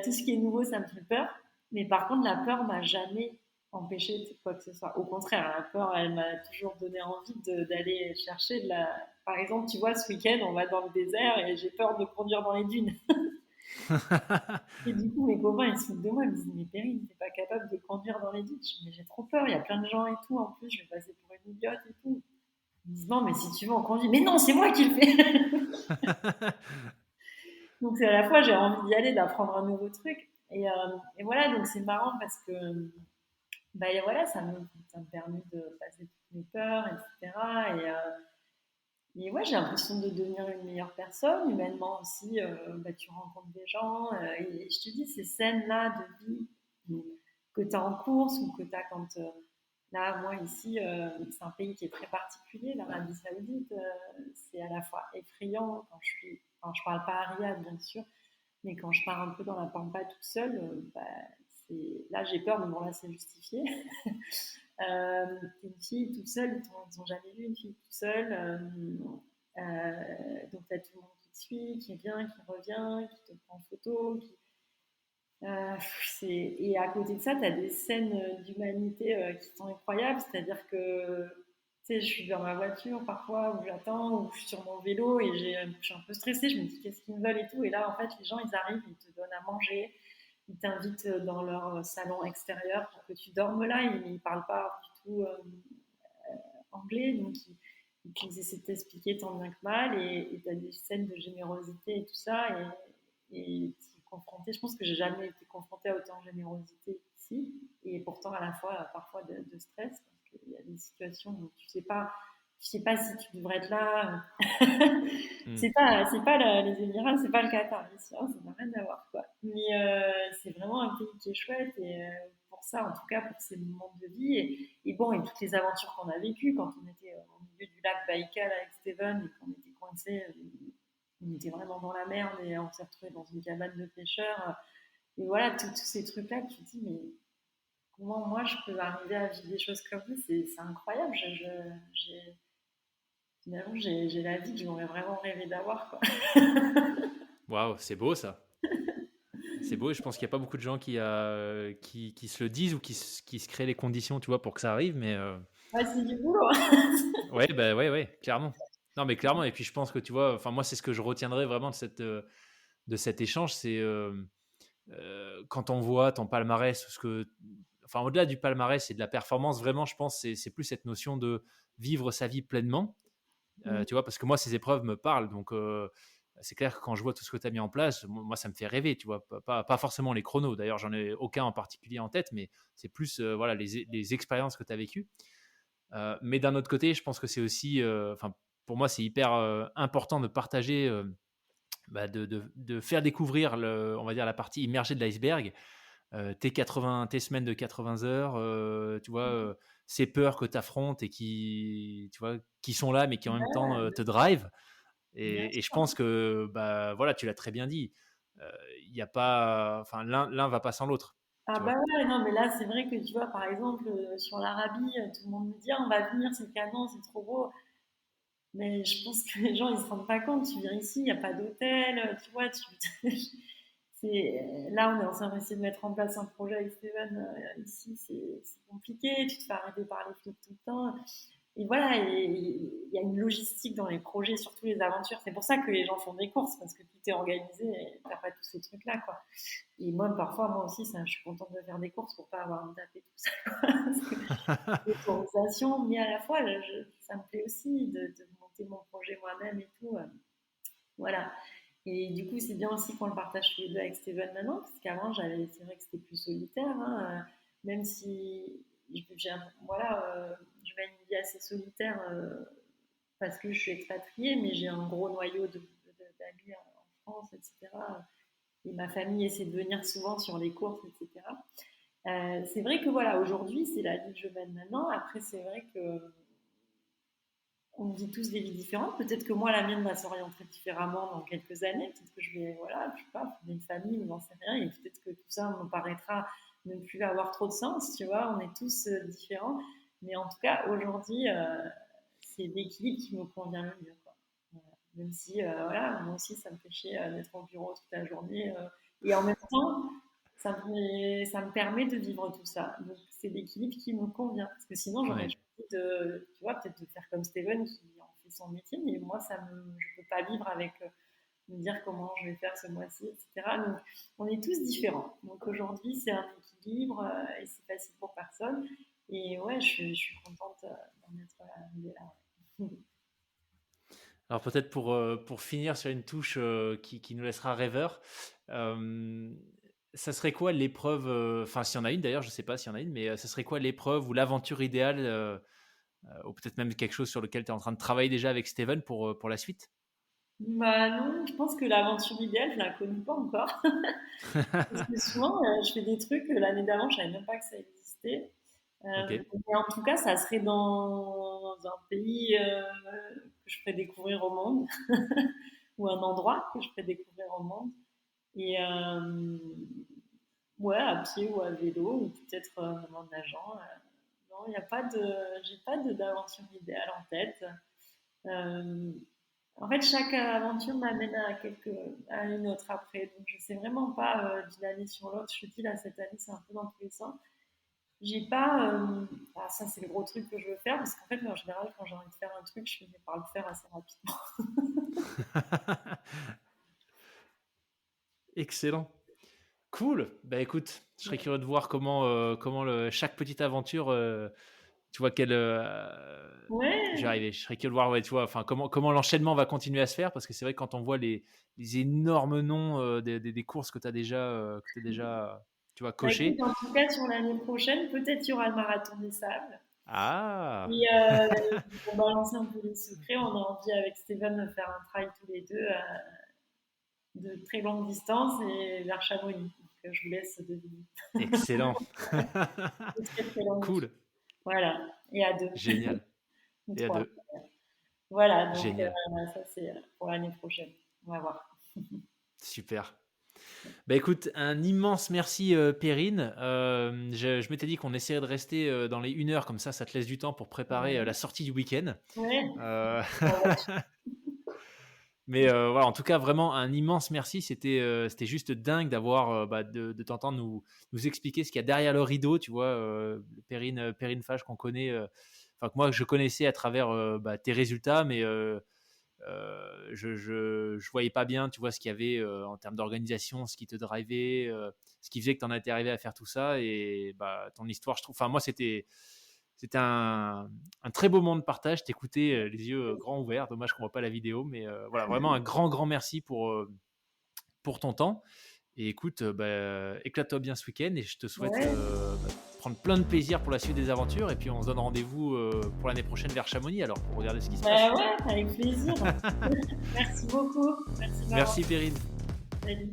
Tout ce qui est nouveau, ça me fait peur. Mais par contre, la peur m'a jamais empêché de quoi que ce soit. Au contraire, la peur, elle m'a toujours donné envie d'aller chercher de la. Par exemple, tu vois, ce week-end, on va dans le désert et j'ai peur de conduire dans les dunes. Et du coup, mes copains, ils se foutent de moi. Ils me disent, mais Perrine, t'es pas capable de conduire dans les dunes. Je dis, mais j'ai trop peur. Il y a plein de gens et tout. En plus, je vais passer pour une idiote et tout. Ils me disent, non, mais si tu veux, on conduit. Mais non, c'est moi qui le fais. Donc, c'est à la fois, j'ai envie d'y aller, d'apprendre un nouveau truc. Et voilà, donc c'est marrant parce que et voilà, ça me permet de passer toutes mes peurs, etc. Et ouais, j'ai l'impression de devenir une meilleure personne, humainement aussi. Tu rencontres des gens. Et je te dis, ces scènes-là de vie, que tu as en course ou que tu as quand. Là, moi, ici, c'est un pays qui est très particulier, l'Arabie Saoudite. C'est à la fois effrayant quand je suis. Enfin, je parle pas à Riyad, bien sûr, mais quand je pars un peu dans la pampa toute seule, là, j'ai peur, mais bon, là, c'est justifié. T'es une fille toute seule, ils n'ont jamais vu une fille toute seule. Donc, tu as tout le monde qui te suit, qui vient, qui revient, qui te prend en photo. Et à côté de ça, tu as des scènes d'humanité qui sont incroyables. C'est-à-dire que tu sais, je suis dans ma voiture parfois, où j'attends, ou je suis sur mon vélo et je suis un peu stressée. Je me dis qu'est-ce qu'ils me veulent et tout. Et là, en fait, les gens, ils arrivent, ils te donnent à manger, ils t'invitent dans leur salon extérieur pour que tu dormes là. Ils ne parlent pas du tout anglais, donc ils essaient de t'expliquer tant bien que mal. Et tu as des scènes de générosité et tout ça. Et confrontée. Je pense que j'ai jamais été confrontée à autant de générosité ici, et pourtant à la fois parfois de stress, parce qu'il y a des situations où tu sais pas si tu devrais être là. C'est pas les Émirats, c'est pas le Qatar, ici, hein, ça n'a rien à voir, quoi. Mais c'est vraiment un pays qui est chouette, et pour ça, en tout cas, pour ces moments de vie, et bon, et toutes les aventures qu'on a vécues quand on était au milieu du lac Baïkal avec Steven et qu'on était coincés. On était vraiment dans la merde et on s'est retrouvés dans une cabane de pêcheurs. Et voilà, tous ces trucs-là, tu te dis, mais comment moi je peux arriver à vivre des choses comme ça? C'est incroyable. Finalement, j'ai la vie que j'aurais vraiment rêvé d'avoir, quoi. Waouh, c'est beau ça. C'est beau et je pense qu'il n'y a pas beaucoup de gens qui se le disent ou qui se créent les conditions, tu vois, pour que ça arrive. Mais Ouais, c'est du boulot. ouais, bah, ouais, clairement. Non, mais clairement. Et puis je pense que tu vois, enfin moi, c'est ce que je retiendrai vraiment de cet échange, c'est quand on voit ton palmarès, enfin au-delà du palmarès et de la performance, vraiment, je pense c'est plus cette notion de vivre sa vie pleinement. Tu vois, parce que moi, ces épreuves me parlent. Donc, c'est clair que quand je vois tout ce que tu as mis en place, moi, ça me fait rêver. Tu vois, pas forcément les chronos. D'ailleurs, j'en ai aucun en particulier en tête, mais c'est plus voilà, les expériences que tu as vécues. Mais d'un autre côté, je pense que c'est aussi, enfin, pour moi, c'est hyper important de partager, de faire découvrir, on va dire, la partie immergée de l'iceberg. Tes semaines de 80 heures, tu vois, ces peurs que tu affrontes et tu vois, qui sont là, mais qui en même temps te drive. Bien Et je sûr. pense que, bah, voilà, tu l'as très bien dit. Il y a pas, enfin, l'un va pas sans l'autre, Ah tu bah vois. ouais, non, mais là, c'est vrai que tu vois, par exemple, sur l'Arabie, tout le monde me dit, ah, on va venir, c'est canon, c'est trop beau. Mais je pense que les gens, ils se rendent pas compte. Tu viens ici, il n'y a pas d'hôtel, tu vois. Là, on est en train d'essayer de mettre en place un projet avec Steven. Ici, c'est compliqué. Tu te fais arrêter par les flics tout le temps. Et voilà, il y a une logistique dans les projets, surtout les aventures. C'est pour ça que les gens font des courses, parce que tout est organisé et t'as pas tous ces trucs-là, quoi. Et moi, parfois, moi aussi, je suis contente de faire des courses pour pas avoir à me taper tout ça, quoi. Parce que l'autorisation, mais à la fois, ça me plaît aussi de monter mon projet moi-même et tout. Voilà. Et du coup, c'est bien aussi qu'on le partage tous les deux avec Steven maintenant, parce qu'avant, c'est vrai que c'était plus solitaire, hein, même si voilà, je mène une vie assez solitaire parce que je suis expatriée, mais j'ai un gros noyau d'amis en France, etc. Et ma famille essaie de venir souvent sur les courses, etc. C'est vrai que voilà, aujourd'hui, c'est la vie que je mène maintenant. Après, c'est vrai que on vit tous des vies différentes. Peut-être que moi, la mienne va s'orienter différemment dans quelques années. Peut-être que je vais, voilà, je sais pas, fonder une famille, ou j'en sais rien. Et peut-être que tout ça me paraîtra ne plus avoir trop de sens, tu vois. On est tous différents. Mais en tout cas, aujourd'hui, c'est l'équilibre qui me convient le mieux, quoi. Voilà. Même si, voilà, moi aussi, ça me fait chier d'être au bureau toute la journée. Et en même temps, ça me permet de vivre tout ça. Donc, c'est l'équilibre qui me convient. Parce que sinon, j'aurais Ouais. choisi tu vois, peut-être de faire comme Steven qui en fait son métier, mais moi, je peux pas vivre avec me dire comment je vais faire ce mois-ci, etc. Donc, on est tous différents. Donc, aujourd'hui, c'est un équilibre et c'est facile pour personne. Et ouais, je suis contente d'en être arrivée là. Ouais. Alors peut-être pour finir sur une touche qui nous laissera rêveur, euh, ça serait quoi l'épreuve, enfin s'il y en a une d'ailleurs, je ne sais pas s'il y en a une, mais ça serait quoi l'épreuve ou l'aventure idéale, ou peut-être même quelque chose sur lequel tu es en train de travailler déjà avec Steven pour la suite? Bah non, je pense que l'aventure idéale, je la connais pas encore. Parce que souvent, je fais des trucs l'année d'avant, je savais même pas que ça existait. Ok, Mais en tout cas, ça serait dans un pays que je ferais découvrir au monde, ou un endroit que je ferais découvrir au monde. Et ouais, à pied ou à vélo, ou peut-être même en nageant. Non, il n'y a pas de, j'ai pas d'aventure idéale en tête. Euh, En fait, chaque aventure m'amène à une autre après. Donc, je sais vraiment pas d'une année sur l'autre. Je te dis là, cette année, c'est un peu dans tous les sens. J'ai pas. Ça, c'est le gros truc que je veux faire parce qu'en fait, en général, quand j'ai envie de faire un truc, je finis par le faire assez rapidement. excellent. Cool. Bah écoute, je serais curieux de voir comment chaque petite aventure, tu vois, je vais Ouais, arriver. Je serais curieux de voir, ouais, tu vois, enfin, comment l'enchaînement va continuer à se faire, parce que c'est vrai que quand on voit les énormes noms des courses que t'as déjà, tu vois, bah écoute, coché. en tout cas, sur l'année prochaine, peut-être il y aura le marathon des sables. Ah, Et pour balancer un peu les secrets, on a envie avec Steven de faire un trail tous les deux de très longue distance et vers Chamonix. Donc, je vous laisse deviner. excellent. De très très longue. Cool. Voilà, et à deux, Génial. ou Et à trois. deux. Voilà, donc Génial. ça c'est pour l'année prochaine. On va voir. Super. Bah écoute, un immense merci Perrine. Je m'étais dit qu'on essaierait de rester dans les 1 heure, comme ça te laisse du temps pour préparer la Ouais, sortie du week-end. ouais. Euh, On va- Mais voilà, en tout cas, vraiment un immense merci. C'était juste dingue d'avoir de t'entendre nous expliquer ce qu'il y a derrière le rideau, tu vois, Perrine Fage qu'on connaît, enfin que moi je connaissais à travers tes résultats, mais je voyais pas bien, tu vois, ce qu'il y avait en termes d'organisation, ce qui te drivait, ce qui faisait que tu en étais arrivé à faire tout ça. Et bah, ton histoire, je trouve, enfin, moi, c'était un très beau moment de partage. T'écoutais les yeux grands ouverts. Dommage qu'on voit pas la vidéo, mais voilà, vraiment un grand merci pour ton temps. Et écoute, éclate-toi bien ce week-end et je te souhaite Ouais, prendre plein de plaisir pour la suite des aventures. Et puis on se donne rendez-vous pour l'année prochaine vers Chamonix alors pour regarder ce qui se passe. bah ouais, avec plaisir. Merci beaucoup. Merci de m'avoir Merci Perrine. salué.